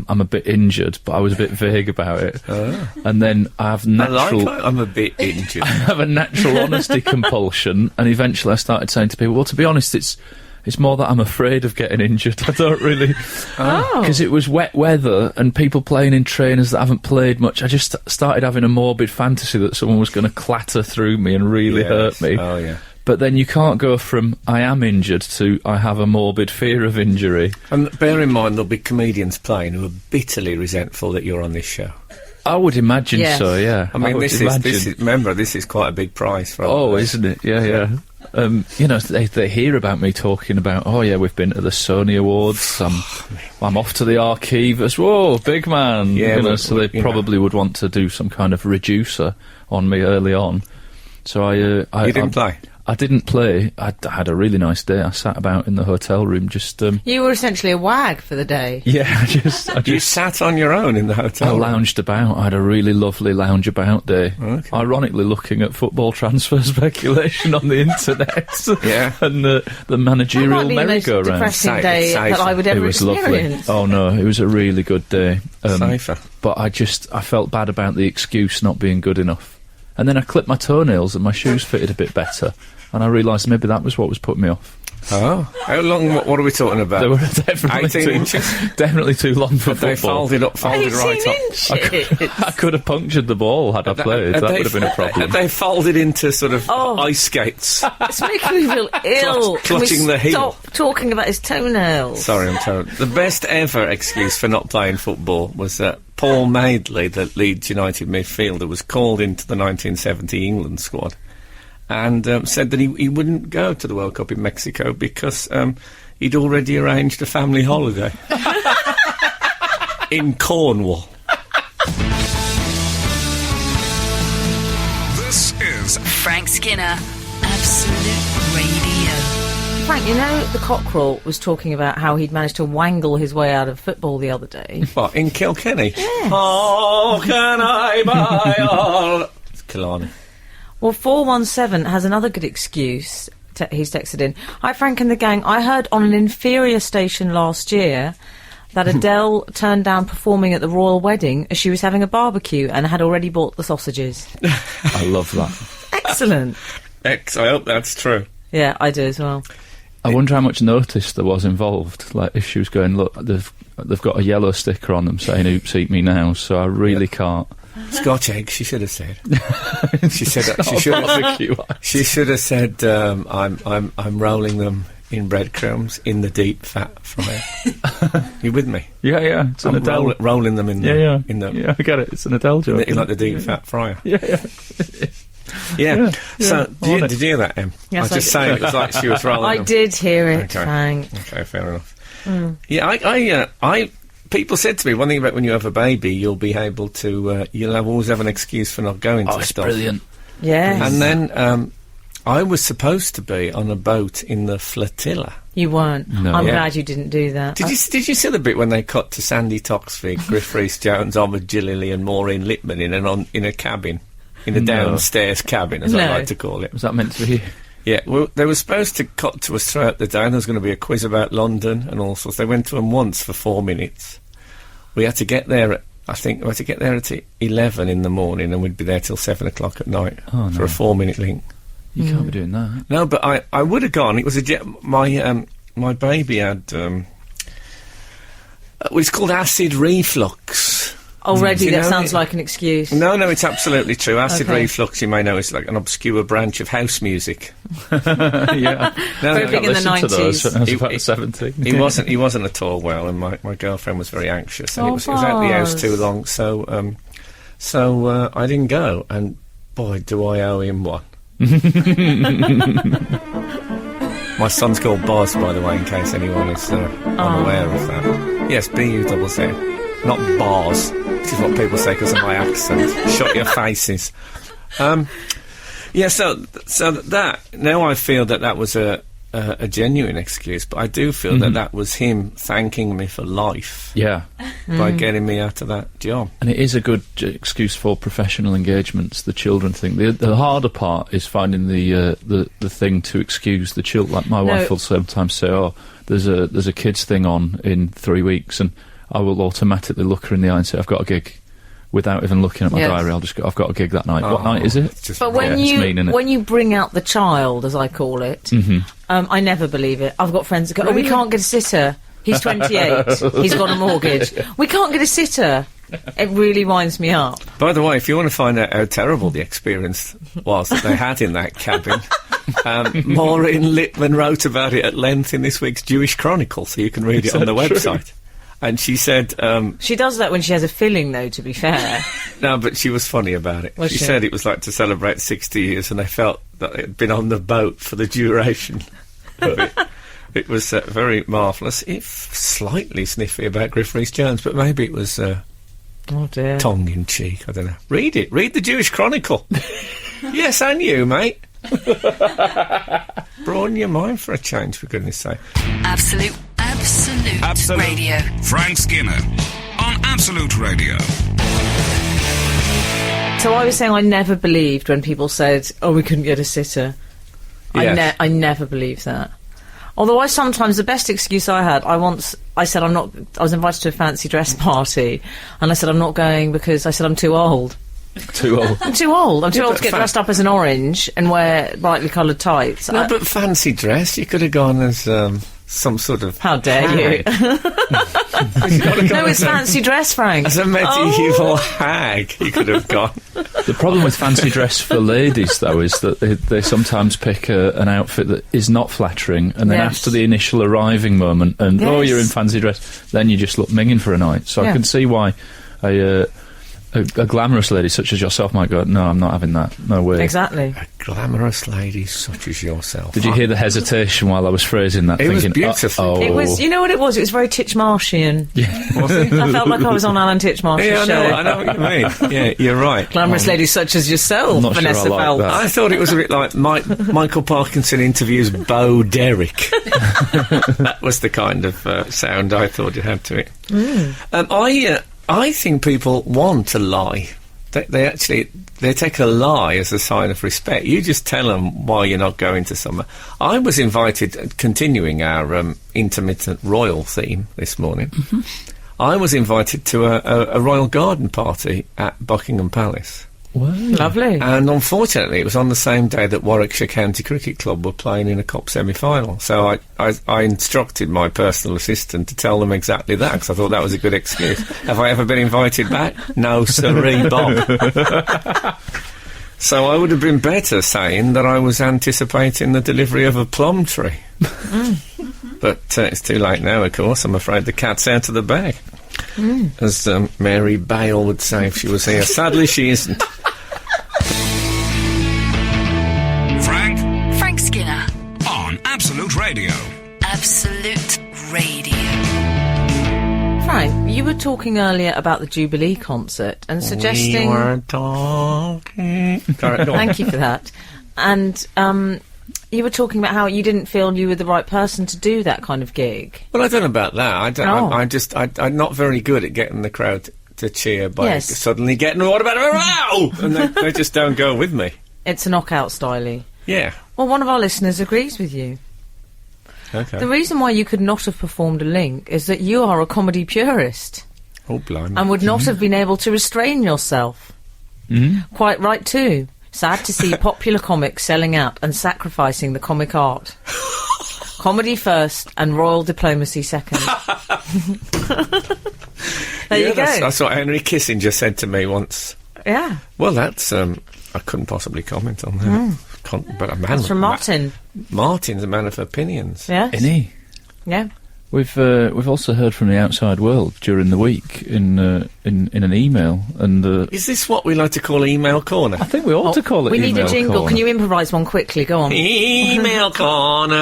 a bit injured, but I was a bit vague about it. And then I have natural... I'm a bit injured. I have a natural honesty compulsion, and eventually I started saying to people, well, to be honest, it's more that I'm afraid of getting injured. I don't really... Because it was wet weather and people playing in trainers that haven't played much. I just started having a morbid fantasy that someone was going to clatter through me and really hurt me. Oh, yeah. But then you can't go from I am injured to I have a morbid fear of injury. And bear in mind, there'll be comedians playing who are bitterly resentful that you're on this show. I would imagine so, yeah. I mean, this is remember, this is quite a big prize for all of us. Isn't it? Yeah. You know, they hear about me talking about, we've been to the Sony Awards, I'm off to the Archivas, whoa, big man. Yeah, so they probably would want to do some kind of reducer on me early on. So you didn't play? I didn't play. I had a really nice day. I sat about in the hotel room just... You were essentially a wag for the day. Yeah, I just You sat on your own in the hotel room? I lounged about. I had a really lovely lounge about day. Okay. Ironically looking at football transfer speculation on the internet. Yeah. And the managerial merry-go-round. Depressing day that I would ever experience. Lovely. Oh no, it was a really good day. Safer. But I felt bad about the excuse not being good enough. And then I clipped my toenails and my shoes fitted a bit better. And I realised maybe that was what was putting me off. Oh. How long, what are we talking about? They were definitely 18 inches? Definitely too long for They football. folded right up. Inches. I could have punctured the ball had I played. That would have been a problem. They folded into sort of ice skates. It's making me feel ill. Clutching the heel. Stop talking about his toenails. Sorry, I'm terrible. The best ever excuse for not playing football was that Paul Madeley, the Leeds United midfielder, was called into the 1970 England squad and said that he wouldn't go to the World Cup in Mexico because he'd already arranged a family holiday in Cornwall. This is Frank Skinner, Absolute Radio. Frank, you know, the Cockerel was talking about how he'd managed to wangle his way out of football the other day. What, in Kilkenny? Yes. Oh, can I buy all... It's Killarney. Well, 417 has another good excuse. He's texted in. Hi, Frank and the gang. I heard on an inferior station last year that Adele turned down performing at the royal wedding as she was having a barbecue and had already bought the sausages. I love that. Excellent. I hope that's true. Yeah, I do as well. I wonder how much notice there was involved. Like, if she was going, look, they've got a yellow sticker on them saying, oops, eat me now, so I really can't. Scotch eggs, she should have said. She said that. She should have said, I'm rolling them in breadcrumbs in the deep fat fryer. You with me? Yeah. It's an Adele. Rolling them in the... Yeah, I get it. It's an Adele joke. In like the deep fat fryer. Yeah. Yeah. So, did you hear that, Em? Yes, I was just saying, it was like she was rolling I them. did hear it, Okay. Frank. Okay, fair enough. Yeah, I people said to me, one thing about when you have a baby, you'll be able to, always have an excuse for not going to It's stuff. brilliant. Yes. And then, I was supposed to be on a boat in the Flotilla. You weren't. No. I'm Yeah. glad you didn't do that. Did you see the bit when they cut to Sandy Toxvig, Griff Rhys-Jones, Ahmed Jalili and Maureen Lipman in a cabin? In a downstairs cabin, as I like to call it. Was that meant to be? Yeah, well, they were supposed to cut to us throughout the day, and there was going to be a quiz about London and all sorts. They went to them once for 4 minutes. We had to get there at 11 in the morning, and we'd be there till 7 o'clock at night for a 4-minute link. You can't be doing that. No, but I would have gone. It was my baby had it's called acid reflux. Already, that know, sounds like an excuse. No, it's absolutely true. Acid Okay. reflux, you may know, is like an obscure branch of house music. Yeah. Very big in the Listened to those 90s. when I was about 17. He wasn't at all well, and my girlfriend was very anxious, and it was out the house too long, so I didn't go, and boy, do I owe him one. My son's called Boz, by the way, in case anyone is unaware of that. Yes, B-U-Z-Z. Not Bars, which is what people say because of my accent. Shut your faces. Yeah, so that... Now I feel that was a genuine excuse, but I do feel that was him thanking me for life. Yeah. By getting me out of that job. And it is a good excuse for professional engagements, the children thing. The harder part is finding the thing to excuse the children. Like my wife will sometimes say, "Oh, there's a kids thing on in 3 weeks," and I will automatically look her in the eye and say, "I've got a gig." Without even looking at my diary, I'll just go, "I've got a gig that night." What night is it? But when you bring out the child, as I call it, I never believe it. I've got friends that go, "Oh, we can't get a sitter. He's 28. He's got a mortgage. We can't get a sitter." It really winds me up. By the way, if you want to find out how terrible the experience was that they had in that cabin, Maureen Littman wrote about it at length in this week's Jewish Chronicle, so you can read it on the website. And she said... she does that when she has a filling, though, to be fair. No, but she was funny about it. She said it was like to celebrate 60 years, and they felt that it had been on the boat for the duration of it. It was very marvellous, if slightly sniffy about Griff Rhys-Jones, but maybe it was tongue-in-cheek, I don't know. Read it. Read the Jewish Chronicle. Yes, and you, mate. Broaden your mind for a change, for goodness sake. Absolute Radio. Frank Skinner on Absolute Radio. So I was saying I never believed when people said, "Oh, we couldn't get a sitter." Yes. I never believed that. Although the best excuse I had, I was invited to a fancy dress party, and I said I'm not going because I said I'm too old. Too old. I'm too old. I'm too old to get dressed up as an orange and wear brightly coloured tights. No, but fancy dress, you could have gone as some sort of... How dare you? No, it's fancy dress, Frank. As a medieval hag, you could have gone. The problem with fancy dress for ladies, though, is that they sometimes pick an outfit that is not flattering, and then after the initial arriving moment, and oh, you're in fancy dress, then you just look minging for a night. So I can see why a glamorous lady such as yourself might go, "No, I'm not having that. No way." Exactly. A glamorous lady such as yourself. Did you hear the hesitation while I was phrasing that? It thinking, was beautiful. Uh-oh. It was, you know what it was? It was very Titchmarshian. Yeah. Was it? I felt like I was on Alan Titchmarsh's show. I know what you mean. Yeah, you're right. Glamorous ladies such as yourself, I'm not Vanessa sure I like Phelps. that. I thought it was a bit like Michael Parkinson interviews Bo Derek. That was the kind of sound I thought it had to it. I think people want to lie. They take a lie as a sign of respect. You just tell them why you're not going to somewhere. I was invited, continuing our intermittent royal theme this morning, I was invited to a royal garden party at Buckingham Palace. Wow. Lovely. And unfortunately, it was on the same day that Warwickshire County Cricket Club were playing in a cup semi-final. So I instructed my personal assistant to tell them exactly that, because I thought that was a good excuse. Have I ever been invited back? No, sirree, Bob. So I would have been better saying that I was anticipating the delivery of a plum tree. But it's too late now, of course. I'm afraid the cat's out of the bag. As Mary Bale would say if she was here. Sadly, she isn't. Frank Skinner on Absolute Radio. Absolute Radio. Frank, you were talking earlier about the Jubilee concert and suggesting... We were talking... Thank you for that. And you were talking about how you didn't feel you were the right person to do that kind of gig. Well, I don't know about that. I'm not very good at getting the crowd to cheer by suddenly getting, "What about a row?" And they just don't go with me. It's a knockout styley. Yeah. Well, one of our listeners agrees with you. Okay. The reason why you could not have performed a link is that you are a comedy purist. Oh, blimey. And would not have been able to restrain yourself. Quite right, too. Sad to see popular comics selling out and sacrificing the comic art. Comedy first and royal diplomacy second. There you go. That's what Henry Kissinger said to me once. Yeah. Well, that's... I couldn't possibly comment on that. But a man... That's from Martin. Martin's a man of opinions. Yes. Isn't he? Yeah. We've also heard from the outside world during the week in an email, and is this what we like to call email corner? I think we ought to call it. We need a jingle. Corner. Can you improvise one quickly? Go on. Email corner.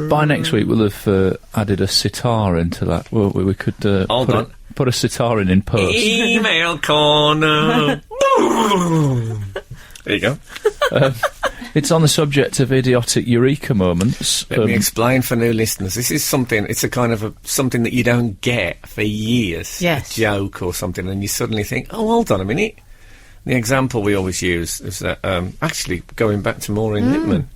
By next week, we'll have added a sitar into that. Well, we could put a sitar in post. Email corner. There you go. It's on the subject of idiotic eureka moments. Let me explain for new listeners. This is something, it's a kind of something that you don't get for years. Yes. A joke or something, and you suddenly think, oh, hold on a minute. The example we always use is that, actually, going back to Maureen Lipman,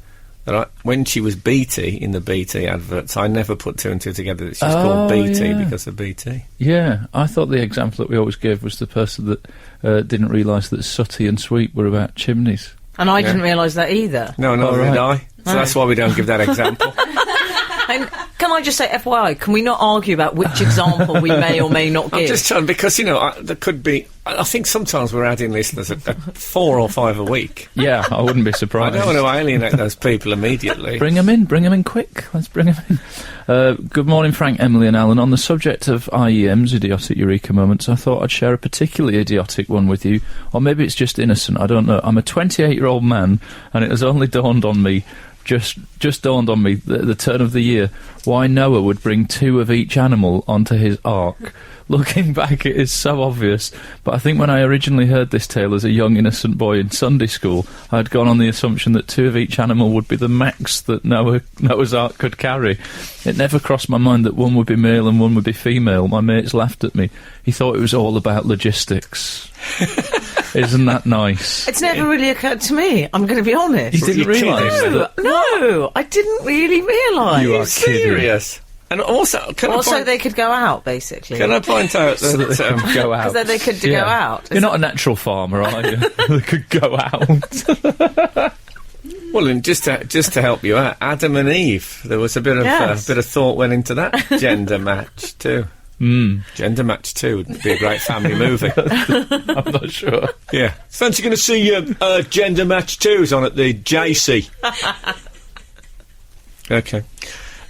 that when she was BT, in the BT adverts, I never put two and two together that she was called BT because of BT. Yeah, I thought the example that we always gave was the person that didn't realise that Sooty and Sweet were about chimneys. And I didn't realise that either. No, not did I. So that's why we don't give that example. And can I just say, FYI, can we not argue about which example we may or may not give? I'm just trying, because, there could be... I think sometimes we're adding listeners at 4 or 5 a week. Yeah, I wouldn't be surprised. I don't want to alienate those people immediately. Bring them in quick. Let's bring them in. Good morning, Frank, Emily and Alan. On the subject of IEM's idiotic eureka moments, I thought I'd share a particularly idiotic one with you. Or maybe it's just innocent, I don't know. I'm a 28-year-old man, and it has only dawned on me... Just dawned on me the turn of the year why Noah would bring 2 of each animal onto his ark. Looking back, it is so obvious, but I think when I originally heard this tale as a young innocent boy in Sunday school, I had gone on the assumption that 2 of each animal would be the max that Noah's ark could carry. It never crossed my mind that one would be male and one would be female. My mates laughed at me. He thought it was all about logistics. Isn't that nice? It's never really occurred to me, I'm going to be honest. You didn't realise that? No, I didn't really realise. You are serious? And also, they could go out, basically. Can I point out that go out? Because then they could go out. You're not a natural farmer, are you? They could go out. Well, and just to help you out, Adam and Eve. There was a bit of thought went into that gender match too. Gender Match 2 would be a great family movie. I'm not sure. Yeah. Fancy going to see Gender Match 2's on at the JC. Okay.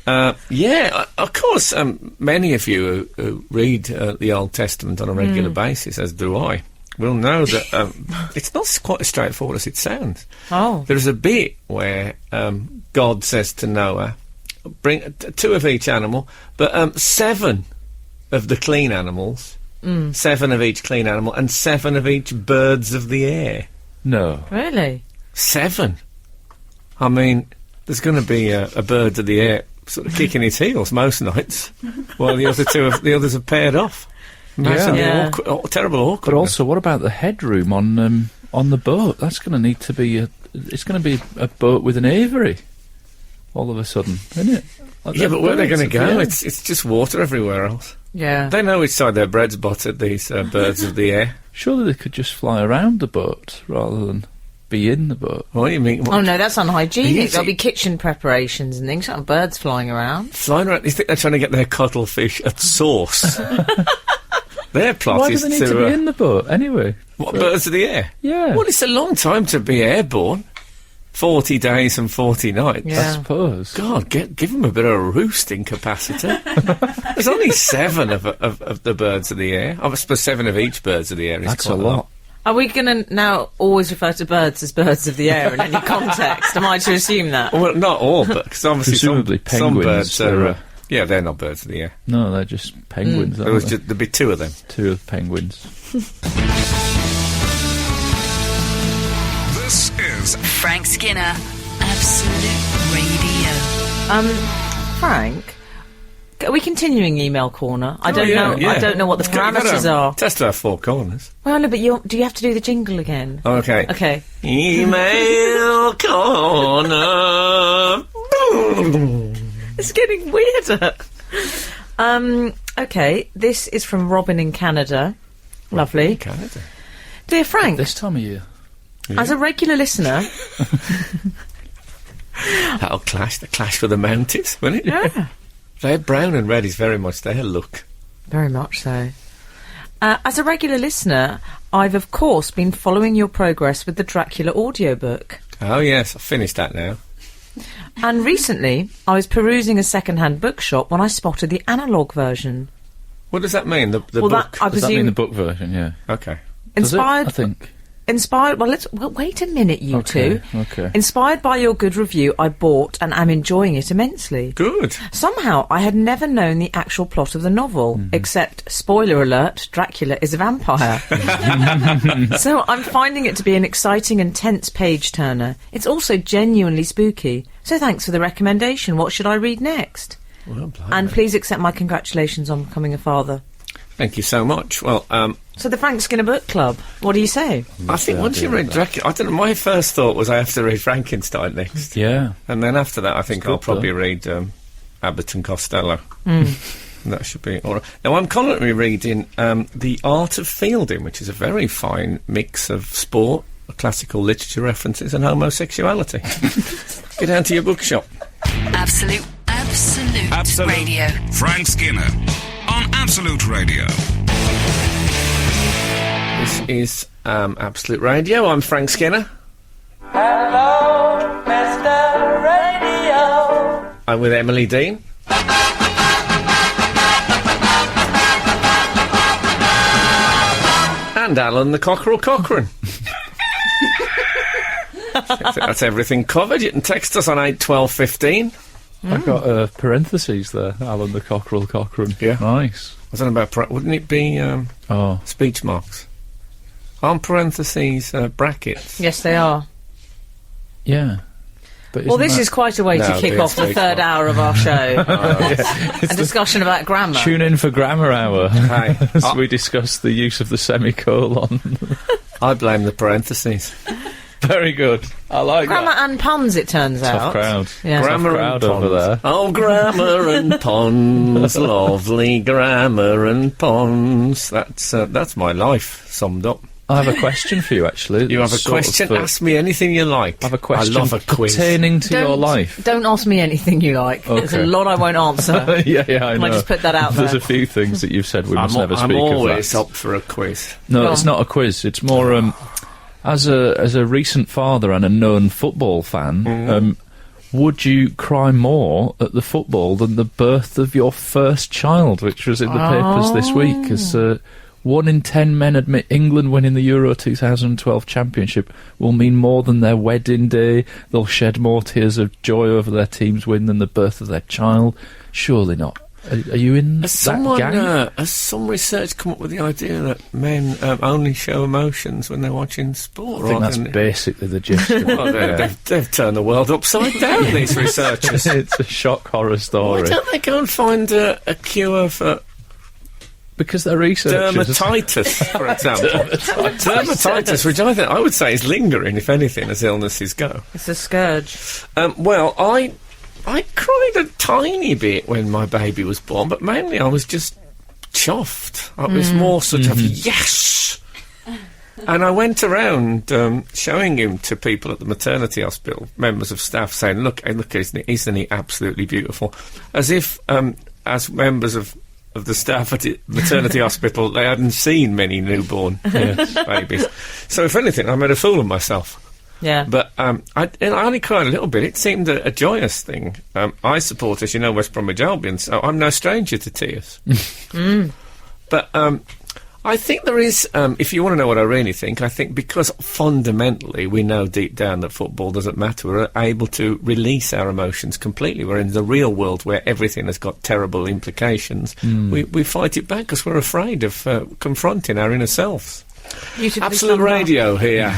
Of course, many of you who read the Old Testament on a regular basis, as do I, will know that it's not quite as straightforward as it sounds. Oh. There's a bit where God says to Noah, bring 2 of each animal, but 7 of the clean animals, 7 of each clean animal, and 7 of each birds of the air. No. Really? 7? I mean, there's going to be a bird of the air sort of kicking its heels most nights, while the others are paired off. Imagine the terrible awkward. But also, what about the headroom on the boat? That's going to need to be it's going to be a boat with an aviary. All of a sudden, isn't it? Like yeah, but where are they going to go? It's just water everywhere else. Yeah. They know which side their bread's buttered, these birds of the air. Surely they could just fly around the boat rather than be in the boat. What do you mean? Oh, no, that's unhygienic. There'll be kitchen preparations and things, like birds flying around. Flying around? You think they're trying to get their cuttlefish at source? Their plot Why is do they need to be in the boat, anyway? What, birds of the air? Yeah. Well, it's a long time to be airborne. 40 days and 40 nights. Yeah. I suppose. God, give them a bit of roosting capacity. There's only 7 of the birds of the air. I suppose 7 of each birds of the air is That's quite a lot. Are we going to now always refer to birds as birds of the air in any context? Am I to assume that? Well, not all, but because obviously Presumably some penguins birds are... yeah, they're not birds of the air. No, they're just penguins, aren't they? There'd be 2 of them. 2 of penguins. This is Frank Skinner, Absolute Radio. Frank, are we continuing email corner? I don't know. Yeah. I don't know what the parameters are. It has to have 4 corners. Well, no, but do you have to do the jingle again? Okay. Okay. Email corner. It's getting weirder. Okay, this is from Robin in Canada. Lovely. Canada. Dear Frank, This time of year. as a regular listener... That'll clash. The clash with the mountains, won't it? Yeah. Red, brown and red is very much their look. Very much so. As a regular listener, I've of course been following your progress with the Dracula audiobook. Oh, yes, I've finished that now. And recently, I was perusing a second-hand bookshop when I spotted the analogue version. What does that mean? The Well, book? that- I Does that mean presume the book version? Yeah. Okay. Does it? inspired. I think. Inspired. Well, wait a minute, you Okay, two. okay. Inspired by your good review, I bought and am enjoying it immensely. Good. Somehow, I had never known the actual plot of the novel, except, spoiler alert, Dracula is a vampire. So I'm finding it to be an exciting and tense page-turner. It's also genuinely spooky. So thanks for the recommendation. What should I read next? Well, blimey. And please accept my congratulations on becoming a father. Thank you so much. Well, So the Frank Skinner Book Club, what do you say? I think once you read Dracula, I don't know, my first thought was I have to read Frankenstein next. Yeah. And then after that, I think I'll good, probably read Abbott and Costello. That should be all right. Now, I'm currently reading The Art of Fielding, which is a very fine mix of sport, classical literature references, and homosexuality. Get down to your bookshop. Absolute Radio. Frank Skinner on Absolute Radio. This is Absolute Radio. I'm Frank Skinner. Hello, Mr. Radio. I'm with Emily Dean. And Alan the Cockerel Cochrane. That's everything covered. You can text us on 81215. I've got parentheses there. Alan the Cockerel Cochrane. Yeah. Nice. I don't know about... wouldn't it be Oh. speech marks? Aren't parentheses brackets? Yes, they are. Yeah. But Well, isn't this that- is quite a way to No, kick it's off the big third one. hour of our show. It's A the discussion about grammar. Tune in for Grammar Hour Hey, as I- we discuss the use of the semicolon. I blame the parentheses. Very good. I like Grammar that. and puns, it turns out. Tough crowd. Yeah. Grammar crowd and over puns. there. Oh, grammar and puns, lovely grammar and puns. That's my life summed up. I have a question for you, actually. You have a Sort question? of, Ask me anything you like. I have a question I love a quiz. pertaining to your life. Don't ask me anything you like. There's a Okay. lot I won't answer. yeah, I know. I just put that out There's there? a few things that you've said we must never I'm speak always of that. up for a quiz. No, Go it's on. not a quiz. It's more as a recent father and a known football fan. Would you cry more at the football than the birth of your first child, which was in the papers this week? As 1 in 10 men admit England winning the Euro 2012 Championship will mean more than their wedding day. They'll shed more tears of joy over their team's win than the birth of their child. Surely not. Are you in Has that gang? has some research come up with the idea that men only show emotions when they're watching sport? I think that's rather than- basically the gist of it. Well, they've turned the world upside down, these researchers. It's a shock horror Why story. don't they go and find a cure for Because they're researchers. dermatitis, for example? Dermatitis, which I would say is lingering, if anything, as illnesses go. It's a scourge. Well, I cried a tiny bit when my baby was born, but mainly I was just chuffed. I was more sort of, yes! And I went around showing him to people at the maternity hospital, members of staff, saying, look, isn't he absolutely beautiful? As if, as members of the staff at the maternity hospital, they hadn't seen many newborn babies. So if anything, I made a fool of myself. Yeah. But I only cried a little bit. It seemed a joyous thing. I support, as you know, West Bromwich Albion, so I'm no stranger to tears. But I think there is, if you want to know what I really think, I think because fundamentally we know deep down that football doesn't matter, we're able to release our emotions completely. We're in the real world where everything has got terrible implications. We fight it back because we're afraid of confronting our inner selves. Beautifully Absolute summed up. Radio here.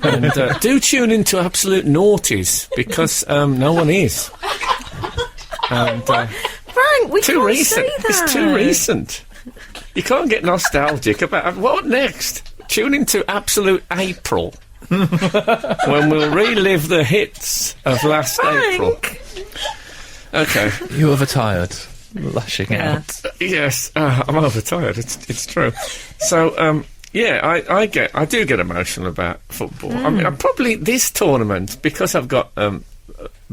And do tune into Absolute Naughties, because no one is. And, Frank, we too can't recent. say that. It's too recent. You can't get nostalgic about... What next? Tune into Absolute April. When we'll relive the hits of last April. Okay. You overtired. Lashing Yeah. out. Yes, I'm overtired. It's true. So, yeah, I do get emotional about football. I mean, I probably this tournament, because I've got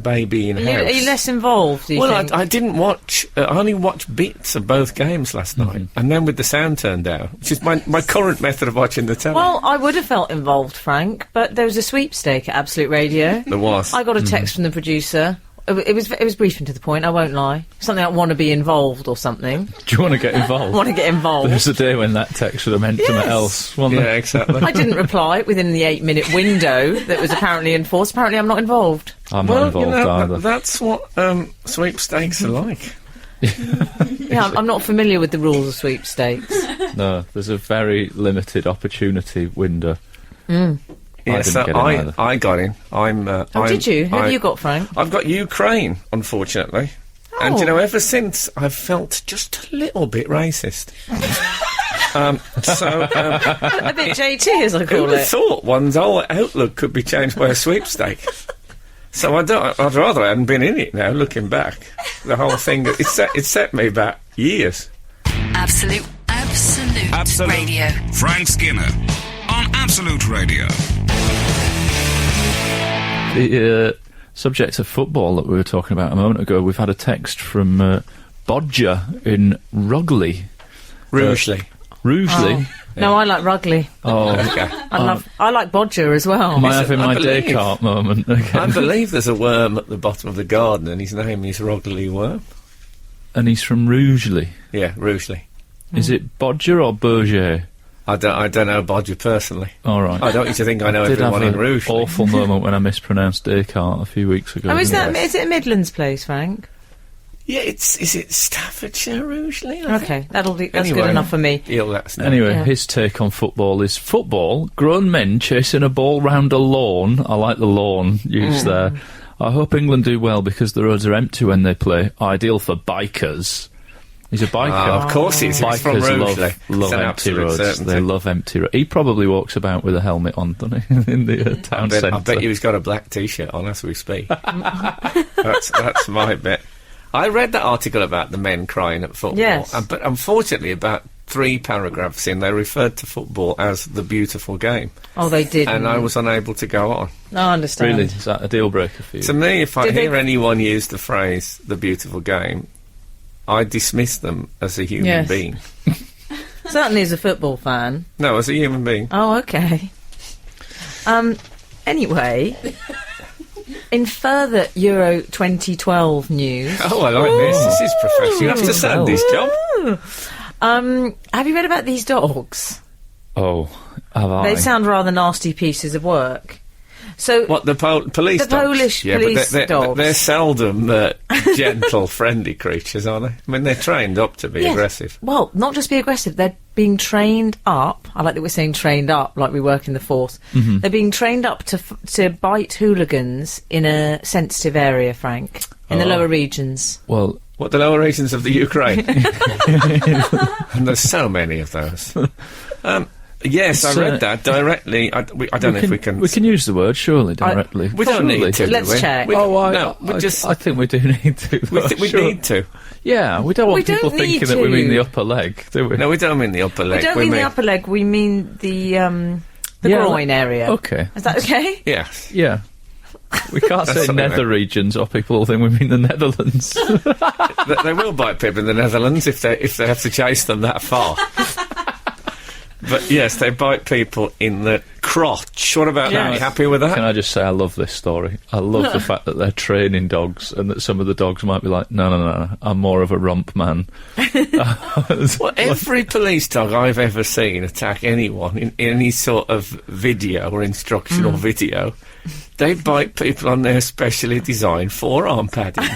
baby in Are house. you less involved, do you think? I didn't watch. I only watched bits of both games last night, and then with the sound turned down, which is my current method of watching the telly. Well, I would have felt involved, Frank, but there was a sweepstake at Absolute Radio. There was. I got a text from the producer. It was brief and to the point, I won't lie. Something like want to be involved or something. Do you want to get involved? Want to get involved. There's a day when that text would have meant something else, wasn't Yeah, there? exactly. I didn't reply within the 8-minute window that was apparently enforced. Apparently I'm not involved. I'm not involved either. That's what sweepstakes are like. Yeah, I'm not familiar with the rules of sweepstakes. No, there's a very limited opportunity window. Yes, I didn't get in either. I got in. Did you? Who have you got, Frank? I've got Ukraine, unfortunately. And, ever since, I've felt just a little bit racist. A bit JT, as I Who call would have it. thought one's whole outlook could be changed by a sweepstake? So I'd rather I hadn't been in it now, looking back. The whole thing, it set me back years. Absolute Radio. Frank Skinner on Absolute Radio. The subject of football that we were talking about a moment ago, we've had a text from Bodger in Rugeley. Rugeley. Rugeley? No, I like Rugley. Oh, Okay. I like Bodger as well. am I having I my believe- Descartes moment I again? believe there's a worm at the bottom of the garden, and his name is Rugeley Worm. And he's from Rugeley. Yeah, Rugeley. Is it Bodger or Berger? I don't know Bodger personally. All right. I don't used to think I know did have everyone in an Rugeley. awful moment when I mispronounced Descartes a few weeks ago. Oh, is didn't it a Midlands place, Frank? Yeah, is it Staffordshire Rugeley? I think? Okay, that's Anyway. good enough for me. He'll let us know. Anyway, Yeah. his take on football is football, grown men chasing a ball round a lawn. I like the lawn used there. I hope England do well because the roads are empty when they play. Ideal for bikers. He's a biker. Of course he is. He's from Bikers Rugeley. love It's an empty absolute roads. certainty. They love empty roads. He probably walks about with a helmet on, doesn't he, in the town centre. I bet you he's got a black T-shirt on as we speak. that's my bet. I read that article about the men crying at football, Yes. but unfortunately about 3 paragraphs in, they referred to football as the beautiful game, Oh, they did. and I was unable to go on. I understand. Really? Is that a deal breaker for you? To me, if I Did they- hear anyone use the phrase "the beautiful game," I dismiss them as a human Yes. being. Certainly as a football fan. No, as a human being. Oh, okay. Anyway, in further Euro 2012 news, Oh, I like this. This is professional. After Sandy's job. have you read about these dogs? Oh, have I? They sound rather nasty pieces of work. So, What, the police The dogs? Polish yeah, police but dogs. They're seldom gentle, friendly creatures, aren't they? I mean, they're trained up to be Yes. aggressive. Well, not just be aggressive, they're being trained up. I like that we're saying trained up, like we work in the force. Mm-hmm. They're being trained up to bite hooligans in a sensitive area, Frank, in the lower regions. Well, What, the lower regions of the Ukraine? And there's so many of those. Yes, It's, I read that directly. I don't know if we can... We can use the word, surely, directly. we don't Surely. need to, do Let's we? check. We, Oh, no, we just... I think we do need to. we Sure. need to. Yeah, we don't want We don't people need thinking that we mean to. the upper leg, do we? No, we don't mean the upper leg. We don't mean the upper leg, we mean the Yeah, groin area. Okay. Is that okay? Yes. Yeah. We can't say something nether like- regions or people will think we mean the Netherlands. They will bite people in the Netherlands if they have to chase them that far. But yes, they bite people in the crotch. What about that? Are you happy with that? Can I just say I love this story? I love the fact that they're training dogs and that some of the dogs might be like, no, I'm more of a rump man. Well, every police dog I've ever seen attack anyone in any sort of video or instructional video, they bite people on their specially designed forearm padding.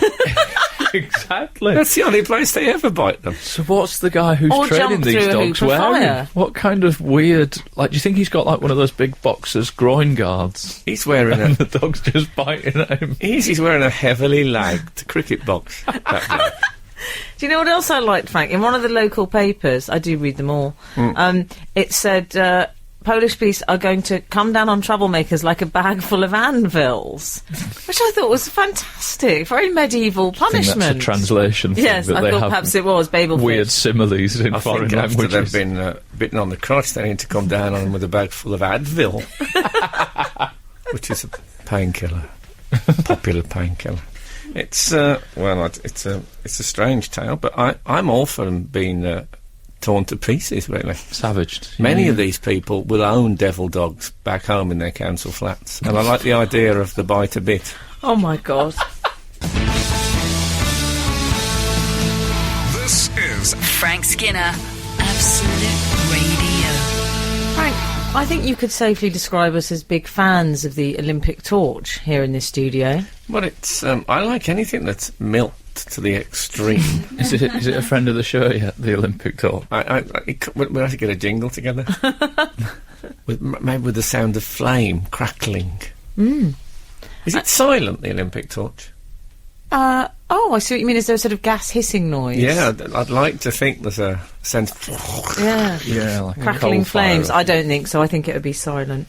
Exactly. That's the only place they ever bite them. So what's the guy who's Or training jump these through a dogs hoop of wearing? fire. What kind of weird... Like, do you think he's got, like, one of those big boxers groin guards? He's wearing And a the dog's just biting at him. he's wearing a heavily lagged cricket box. That bloke. Do you know what else I liked, Frank? In one of the local papers, I do read them all, it said, Polish police are going to come down on troublemakers like a bag full of anvils, which I thought was fantastic. Very medieval I think punishment. that's a translation thing. Yes, that I they thought have perhaps it was Babel weird fish. similes in I foreign think after languages. they've been bitten on the crotch, they need to come down on them with a bag full of Advil, which is a painkiller. popular painkiller. It's it's a strange tale, but I'm all for them being torn to pieces. Really, Savaged. many of these people will own devil dogs back home in their council flats, and I like the idea of the bite a bit. Oh my God. This is Frank Skinner, Absolute Radio. Frank, I think you could safely describe us as big fans of the Olympic torch here in this studio. Well, it's I like anything that's milked to the extreme. Is it a friend of the show yet, the Olympic torch? We'll have to get a jingle together. Maybe with the sound of flame crackling. Is it silent, the Olympic torch? Oh, I see what you mean. Is there a sort of gas hissing noise? Yeah, I'd like to think there's a sense of... Yeah. Like a Crackling coal fire. flames. I don't think so. I think it would be silent.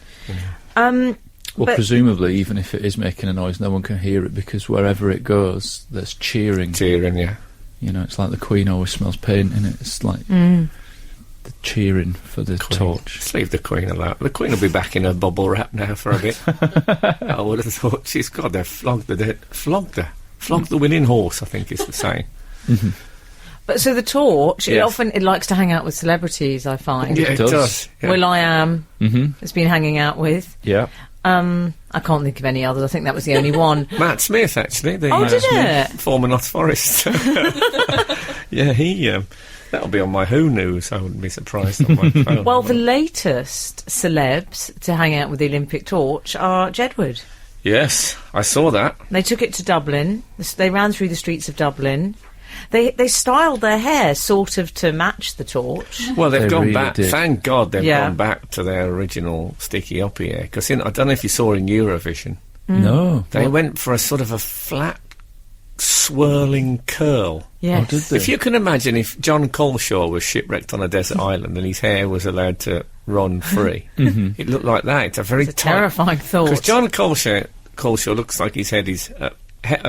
Well, But- presumably, even if it is making a noise, no one can hear it because wherever it goes, there's cheering. Cheering, yeah. You know, it's like the Queen always smells paint, and it's like the cheering for the torch. Just leave the Queen alone. The Queen will be back in her bubble wrap now for a bit. I would have thought she's got her flogged her. Flogged the winning horse, I think is the saying. But so the torch, Yes. it likes to hang out with celebrities, I find. Yeah, it does. Yeah. Will.i.am has been hanging out with. Yeah. I can't think of any others. I think that was the only one. Matt Smith, actually. The, Did it? former Notts Forest. Yeah, that'll be on my Who News. I wouldn't be surprised on my phone. Well, the latest celebs to hang out with the Olympic torch are Jedward. Yes, I saw that. They took it to Dublin. They ran through the streets of Dublin. They styled their hair sort of to match the torch. Well, they've They gone really back. did. Thank God they've Yeah. gone back to their original sticky uppy hair. Because I don't know if you saw in Eurovision, No. they went for a sort of a flat, swirling curl. Yes. Oh, did they? If you can imagine if John Coleshaw was shipwrecked on a desert island and his hair was allowed to run free, it looked like that. It's a very It's a terrifying thought. Because John Coleshaw looks like his head is a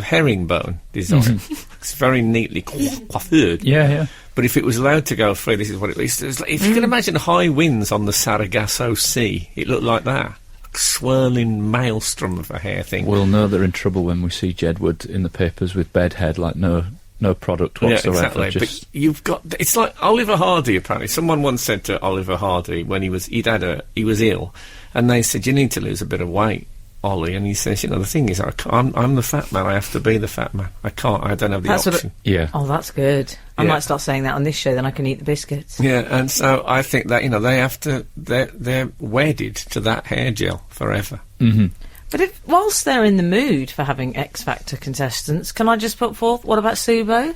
herringbone design. It's very neatly coiffured. Yeah. But if it was allowed to go free, this is what it is. It's like, if you can imagine high winds on the Sargasso Sea, it looked like that. Swirling maelstrom of a hair thing. We'll know they're in trouble when we see Jedward in the papers with bedhead, like no product whatsoever. Yeah, exactly. Just But you've got... It's like Oliver Hardy, apparently. Someone once said to Oliver Hardy when he was ill, and they said, you need to lose a bit of weight, Ollie. And he says, the thing is, I'm the fat man. I have to be the fat man. I don't have the That's what option. yeah. Oh, that's good. I Yeah. might start saying that on this show, then I can eat the biscuits. Yeah, and so I think that, they have to... They're wedded to that hair gel forever. But whilst they're in the mood for having X Factor contestants, can I just put forth, what about Subo?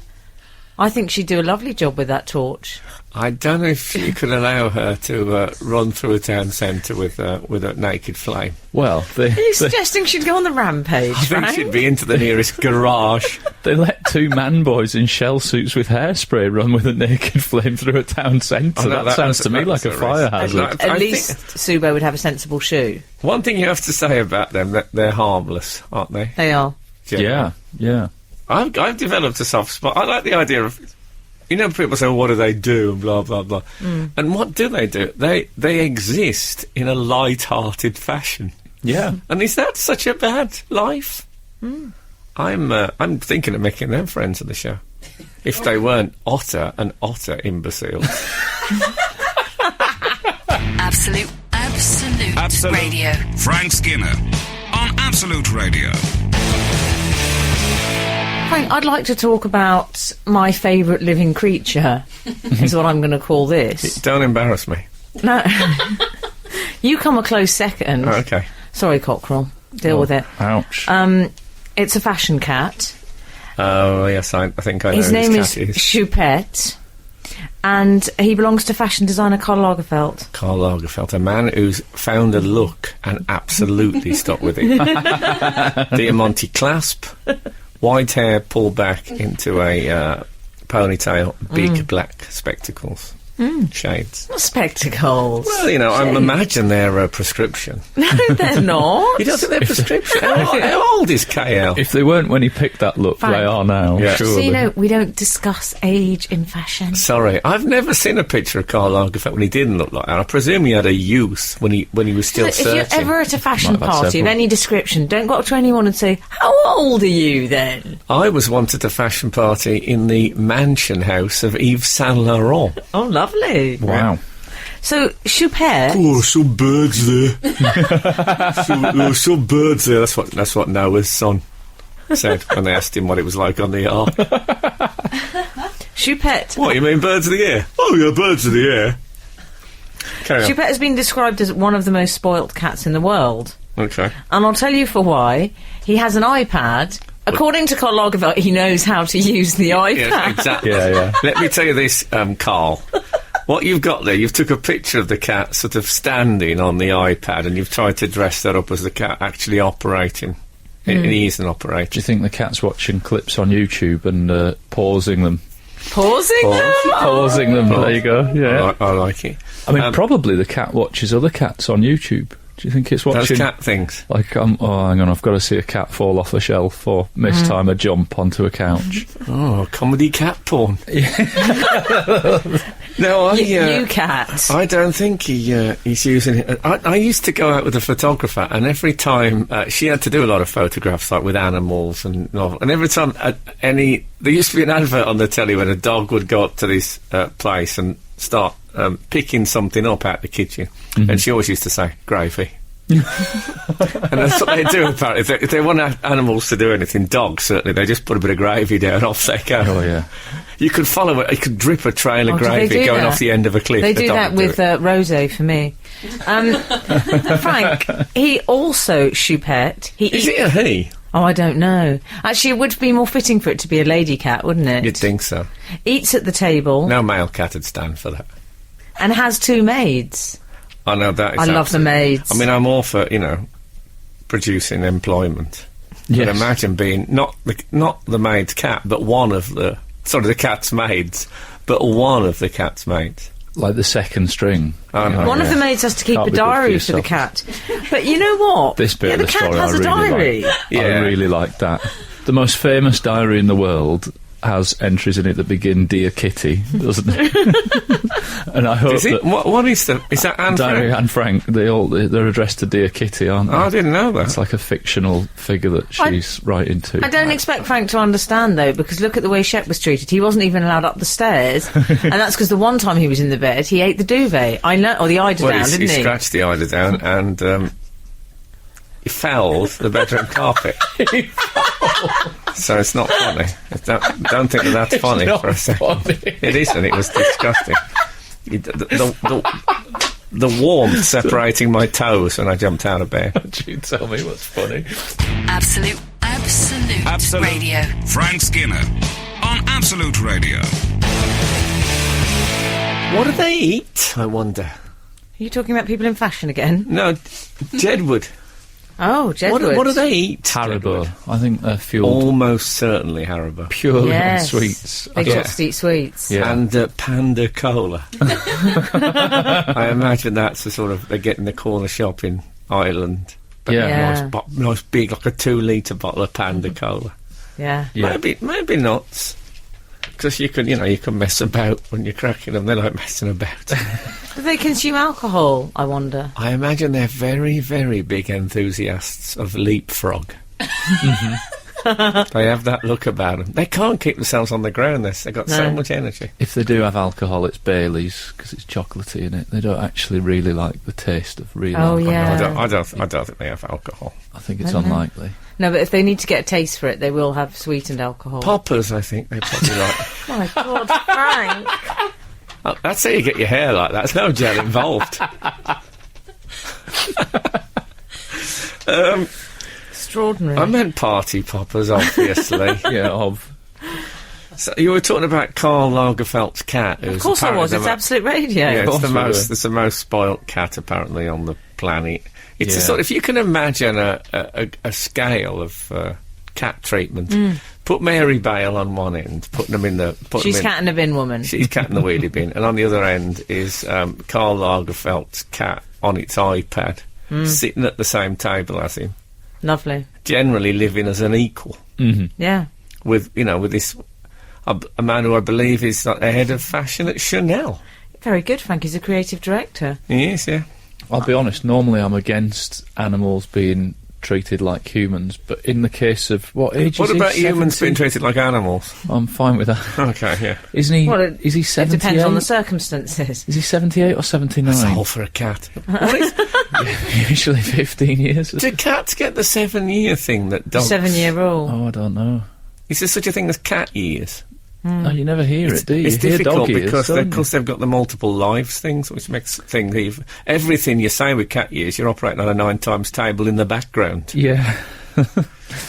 I think she'd do a lovely job with that torch. I don't know if you could allow her to run through a town centre with a naked flame. Well, Are you suggesting she'd go on the rampage, I think Frank? she'd be into the nearest garage. they let two man boys in shell suits with hairspray run with a naked flame through a town centre. Oh, no, that sounds to me that's like a a fire risk. hazard. I At think- least Subo would have a sensible shoe. One thing you have to say about them, that they're harmless, aren't they? They are. Yeah. I've developed a soft spot. I like the idea of... people say, well, what do they do, and blah, blah, blah. And what do? They exist in a light-hearted fashion. Yeah. And is that such a bad life? I'm thinking of making them friends of the show. If they weren't otter imbeciles. Absolute Radio. Frank Skinner on Absolute Radio. Frank, I'd like to talk about my favourite living creature, is what I'm going to call this. Don't embarrass me. No. You come a close second. Oh, okay. Sorry, Cockerel. Deal with it. Ouch. It's a fashion cat. Oh, yes, I think I know His who name this is cat is. Choupette, and he belongs to fashion designer Karl Lagerfeld. Karl Lagerfeld, a man who's found a look and absolutely stuck with it. Diamante clasp, white hair pulled back into a ponytail, big black spectacles. shades. Not spectacles. Well, you know, I imagine they're a prescription. No, they're not. You don't think they're prescription? How old is KL? If they weren't when he picked that look, Frank. they are now. Yeah. So Surely. you know, we don't discuss age in fashion. Sorry, I've never seen a picture of Karl Lagerfeld when he didn't look like that. I presume he had a youth when he was still If searching. you're ever at a fashion Might have had party of several. any description, don't go up to anyone and say, "How old are you then?" I was once at a fashion party in the mansion house of Yves Saint Laurent. Oh, lovely. Wow. So, Choupette, Oh, some birds there. Some birds there. That's what Noah's son said when they asked him what it was like on the ark. Choupette, What, you mean birds of the air? Oh, yeah, birds of the air. Carry on. Choupette has been described as one of the most spoilt cats in the world. Okay. And I'll tell you for why. He has an iPad. According to Karl Lagerfeld, he knows how to use the iPad. Yeah, exactly. Yeah. Let me tell you this, Carl. What you've got there, you've took a picture of the cat sort of standing on the iPad and you've tried to dress that up as the cat actually operating. And he is an Do operator. you think the cat's watching clips on YouTube and pausing them? Pausing them? Pausing them, there you go, yeah. I like it. I mean, probably the cat watches other cats on YouTube. Do you think it's Those watching... cat things. Like, oh, hang on, I've got to see a cat fall off a shelf or mistime a jump onto a couch. Oh, comedy cat porn. No, You cat. I don't think he's using it. I used to go out with a photographer, and every time she had to do a lot of photographs, like with animals and novel. And every time there used to be an advert on the telly when a dog would go up to this place and start picking something up out the kitchen, and she always used to say gravy. And that's what they do apparently. If they want animals to do anything, dogs certainly, they just put a bit of gravy down, off they go. Oh, yeah. You could follow it. You could drip a trail of Oh, do they gravy do going that? off the end of a cliff. They The do dog that would do with it. rosé for me. Frank, he also, Choupette, Is it a he? Oh, I don't know. Actually, it would be more fitting for it to be a lady cat, wouldn't it? You'd think so. Eats at the table No male cat would stand for that. and has 2 maids. I know that is I love the absolute- maids. I mean, I'm all for, producing employment. Yes. But imagine being not the maid's cat, but one of the cat's maids, but one of the cat's maids. Like the second string. Oh, no. One of the maids has to keep Can't a be good for diary for the yourself. cat. But you know what? This bit yeah, of the the cat story has I a really diary. like. Yeah. I really like that. The most famous diary in the world has entries in it that begin "Dear Kitty," doesn't it? And I hope Is it? that What is that Anne Diary Frank? and Frank, they're addressed to Dear Kitty, aren't they? Oh, I didn't know that. It's like a fictional figure that she's writing to. I don't expect Frank to understand, though, because look at the way Shep was treated. He wasn't even allowed up the stairs. And that's because the one time he was in the bed, he ate the duvet. Or the eider down, he didn't he? scratched the eider down and he fouled the bedroom carpet. So it's not funny. Don't think that's funny not for a second. funny. It isn't. It was disgusting. The warmth separating my toes when I jumped out of bed. Do you tell me what's funny? Absolute Radio. Frank Skinner on Absolute Radio. What do they eat, I wonder? Are you talking about people in fashion again? No, Jedward. Oh, Jedward. What do they eat? Haribo. Jedward? I think they're fueled Almost certainly Haribo. purely Yes. on sweets. Big Yeah. shots to eat sweets. Yeah. And Panda Cola. I imagine that's the sort of, they get in the corner shop in Ireland. Yeah. Yeah. Nice big, like a 2-litre bottle of Panda Cola. Yeah. Yeah. Maybe nuts. Because you can mess about when you're cracking them. They like messing about. Do they consume alcohol, I wonder? I imagine they're very, very big enthusiasts of leapfrog. They have that look about them. They can't keep themselves on the ground. They've got so No. much energy. If they do have alcohol, it's Bailey's because it's chocolatey in it. They don't actually really like the taste of real Oh, alcohol. yeah. I don't think they have alcohol. I think it's I don't know. unlikely. No, but if they need to get a taste for it, they will have sweetened alcohol. Poppers, I think they probably like. My God, Frank. Oh, that's how you get your hair like that. There's no gel involved. Extraordinary. I meant party poppers, obviously. Yeah, So you were talking about Karl Lagerfeld's cat. Of course I was. It's Absolute Radio. Yeah, course we were. it's the most spoilt cat apparently on the planet. It's a Yeah. sort. If you can imagine a scale of cat treatment, Put Mary Bale on one end, putting them in the... She's cat in the bin woman. She's cat in the wheelie bin. And on the other end is Karl Lagerfeld's cat on its iPad, sitting at the same table as him. Lovely. Generally living as an equal. Mm-hmm. Yeah. With this... A man who I believe is like, the head of fashion at Chanel. Very good, Frank. He's a creative director. He is, yeah. I'll be honest, normally I'm against animals being treated like humans, but in the case of... What age What is he? about humans 70? being treated like animals? I'm fine with that. Okay, yeah. Isn't he... Well, is he 78? It depends on the circumstances. Is he 78 or 79? That's all for a cat. What is... Usually 15 years. Do cats get the 7-year thing that dogs... 7-year rule. Oh, I don't know. Is there such a thing as cat years? No, you never hear it, do you? It's You hear difficult dog ears, because don't you? they've got the multiple lives things, which makes things... Everything you say with cat years, you're operating on a 9 times table in the background. Yeah.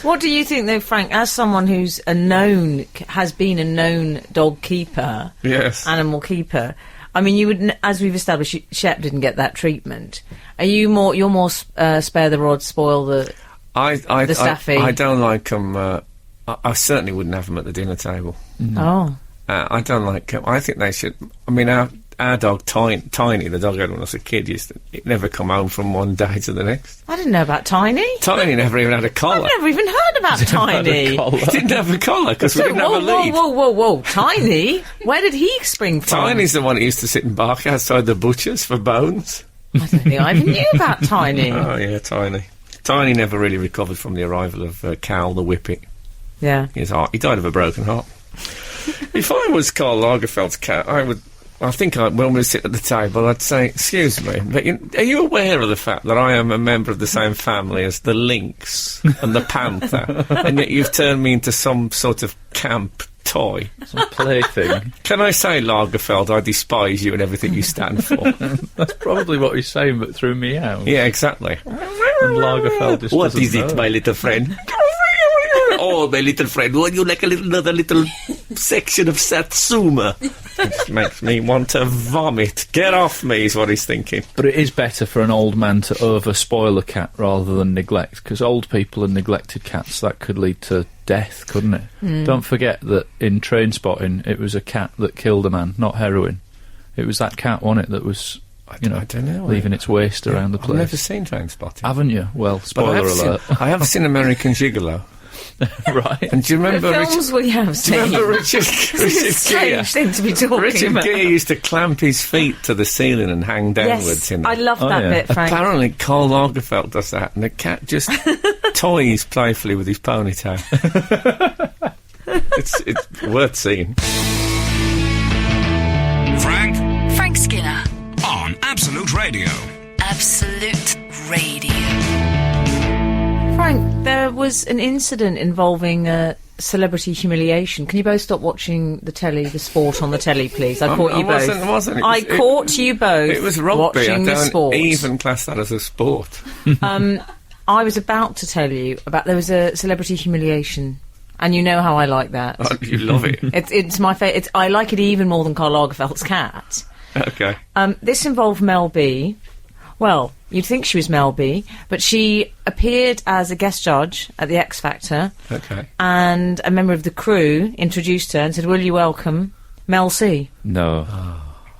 What do you think, though, Frank, as someone who's has been a known dog keeper, Yes. animal keeper, I mean, you would, as we've established, Shep didn't get that treatment. You're more spare the rod, spoil the staffy? I don't like them... I certainly wouldn't have them at the dinner table. Oh. I don't like them. I think they should... I mean, our dog, Tiny, the dog I had when I was a kid, it never come home from one day to the next. I didn't know about Tiny. Tiny never even had a collar. I've never even heard about Tiny. He didn't have a collar because we didn't have a lead. Whoa. Tiny? Where did he spring from? Tiny's the one who used to sit and bark outside the butcher's for bones. I don't think I even knew about Tiny. Oh, yeah, Tiny. Tiny never really recovered from the arrival of Cal the Whippet. Yeah. He died of a broken heart. If I was Karl Lagerfeld's cat, I think when we sit at the table, I'd say, excuse me, but are you aware of the fact that I am a member of the same family as the lynx and the panther, and yet you've turned me into some sort of camp toy? Some plaything. Can I say, Lagerfeld, I despise you and everything you stand for? That's probably what he's saying, but through me out. Yeah, exactly. And Lagerfeld just What doesn't is it, know. my little friend? Oh, my little friend, would you like another little section of Satsuma? It just makes me want to vomit. Get off me, is what he's thinking. But it is better for an old man to over-spoil a cat rather than neglect, because old people and neglected cats, that could lead to death, couldn't it? Don't forget that in Trainspotting, it was a cat that killed a man, not heroin. It was that cat, wasn't it, that was... I don't know. Leaving its waste around the place. I've never seen Trainspotting. Haven't you? Well, spoiler alert. I have seen American Gigolo. Right. And do you remember The films we have do you seen. remember Richard It's a Gere? strange thing to be talking Richard about. Gere used to clamp his feet to the ceiling and hang downwards Yes, in I them. love Oh, that yeah. bit, Frank. Apparently Karl Lagerfeld does that, and the cat just toys playfully with his ponytail. It's worth seeing. Frank Skinner. on Absolute Radio. Absolute Radio. Frank, there was an incident involving celebrity humiliation. Can you both stop watching the sport on the telly, please? I caught you both. It wasn't. I caught you both. It was rugby. watching I the don't sport. even class that as a sport. I was about to tell you about there was a celebrity humiliation, and you know how I like that. Oh, you love it. It's my favourite. I like it even more than Karl Lagerfeld's cat. Okay. This involved Mel B. Well, you'd think she was Mel B, but she appeared as a guest judge at the X Factor. Okay. And a member of the crew introduced her and said, "Will you welcome Mel C?" No.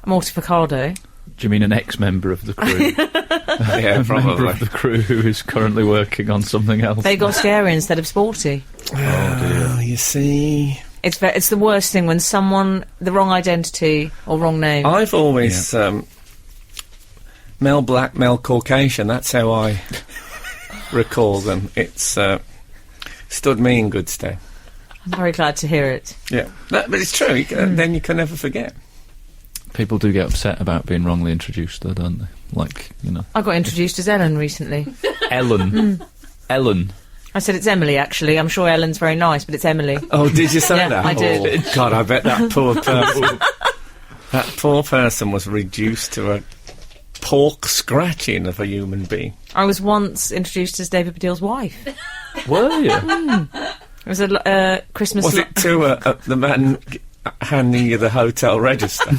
Mortificado. Do you mean an ex-member of the crew? Yeah, Member probably. of the crew who is currently working on something else? They got scary instead of sporty. Oh, you see. It's the worst thing when someone, the wrong identity or wrong name. I've always Mel Black, Mel Caucasian. That's how I recall them. It's stood me in good stead. I'm very glad to hear it. Yeah, but it's true. Then you can never forget. People do get upset about being wrongly introduced, though, don't they? Like, you know... I got introduced as Ellen recently. Ellen. Ellen. I said it's Emily, actually. I'm sure Ellen's very nice, but it's Emily. Oh, did you say Yeah, that? I did. Oh, God, I bet that poor person... that poor person was reduced to a pork scratching of a human being. I was once introduced as David Baddiel's wife. Were you? It was a Christmas... Was it to the man handing you the hotel register?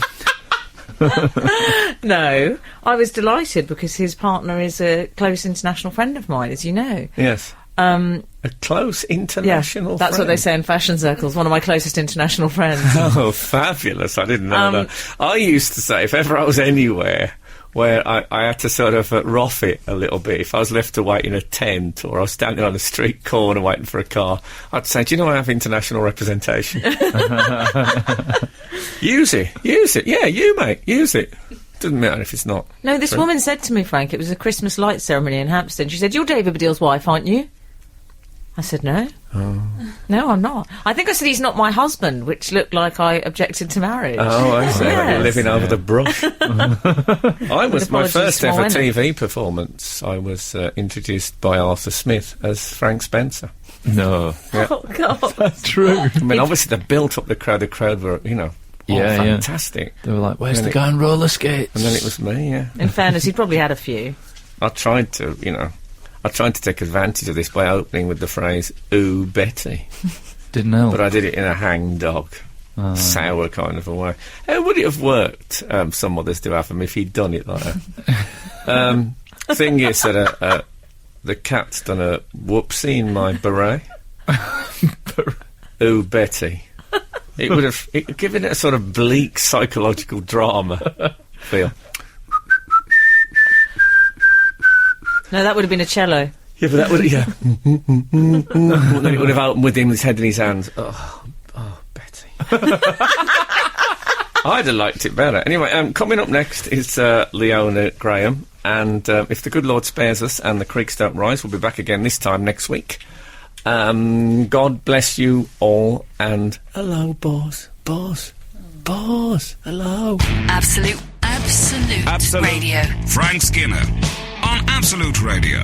No. I was delighted because his partner is a close international friend of mine, as you know. Yes. A close international that's what friend. they say in fashion circles. One of my closest international friends. Oh, fabulous. I didn't know that. I used to say, if ever I was anywhere where I had to sort of rough it a little bit, if I was left to wait in a tent or I was standing on a street corner waiting for a car, I'd say, do you know I have international representation? Use it. Yeah, you, mate. Use it. Doesn't matter if it's not. No, this woman said to me, Frank, it was a Christmas light ceremony in Hampstead. She said, "You're David Baddiel's wife, aren't you?" I said, "No. No, I'm not." I think I said he's not my husband, which looked like I objected to marriage. Oh, I see. Yes. You're living over the brush. I was my Apologies first for ever my TV performance. I was introduced by Arthur Smith as Frank Spencer. No. Yeah. Oh, God. That's true. I mean, obviously, they built up the crowd. The crowd were, Yeah, fantastic. They were like, "Where's And the it- guy on roller skates?" And then it was me, yeah. In fairness, he'd probably had a few. I tried to take advantage of this by opening with the phrase, "Ooh, Betty." Didn't help. But I did it in a hangdog, sour kind of a way. How would it have worked, some others do have them, if he'd done it like that? Thing is that the cat's done a whoopsie in my beret. Ooh, Betty. It would have given it a sort of bleak psychological drama feel. No, that would have been a cello. Yeah, but that would, yeah. Then it would have opened with him with his head in his hands. Oh, Betty. I'd have liked it better. Anyway, coming up next is Leona Graham, and if the good Lord spares us and the creeks don't rise, we'll be back again this time next week. God bless you all, and hello, boss, hello. Absolute Radio. Frank Skinner on Absolute Radio.